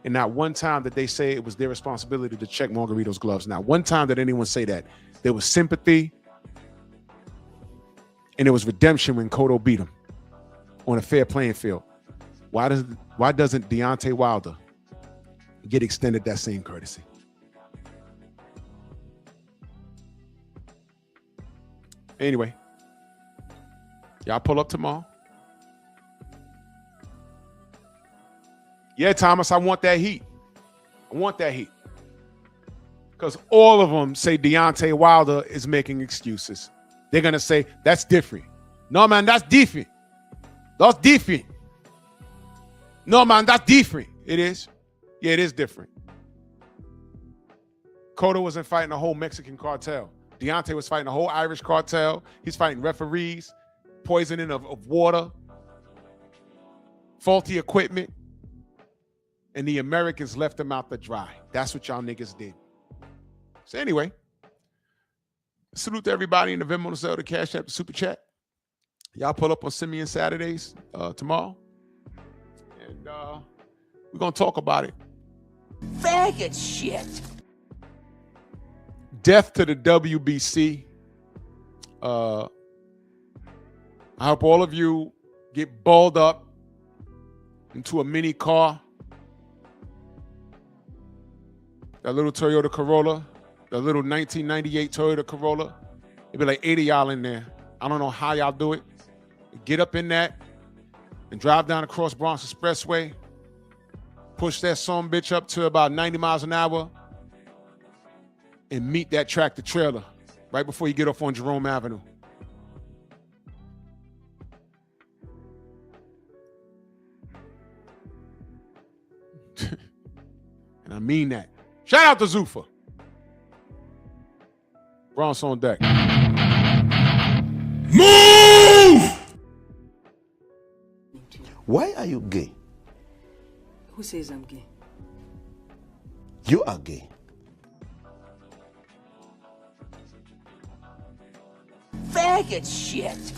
[SPEAKER 2] And not one time did they say it was their responsibility to check Margarito's gloves. Not one time did anyone say that. There was sympathy, and there was redemption when Cotto beat him on a fair playing field. Why doesn't Deontay Wilder get extended that same courtesy? Anyway, y'all pull up tomorrow. Yeah, Thomas, I want that heat. I want that heat. Because all of them say Deontay Wilder is making excuses. They're going to say, that's different. No, man, that's different. That's different. No, man, that's different. It is. Yeah, it is different. Cotto wasn't fighting a whole Mexican cartel. Deontay was fighting a whole Irish cartel. He's fighting referees, poisoning of water, faulty equipment. And the Americans left him out to dry. That's what y'all niggas did. So anyway, salute to everybody in the Venmo, the Zelle, the Cash App, the Super Chat. Y'all pull up on Simeon Saturdays tomorrow. And we're going to talk about it.
[SPEAKER 3] Faggot shit.
[SPEAKER 2] Death to the WBC. I hope all of you get balled up into a mini car. That little Toyota Corolla, that little 1998 Toyota Corolla. It'd be like 80 y'all in there. I don't know how y'all do it. Get up in that and drive down across Bronx Expressway. Push that son bitch up to about 90 miles an hour and meet that tractor trailer right before you get off on Jerome Avenue. And I mean that. Shout out to Zuffa. Bronx on deck.
[SPEAKER 1] Move! Why are you gay?
[SPEAKER 8] Who says I'm gay?
[SPEAKER 1] You are gay.
[SPEAKER 3] Faggot shit.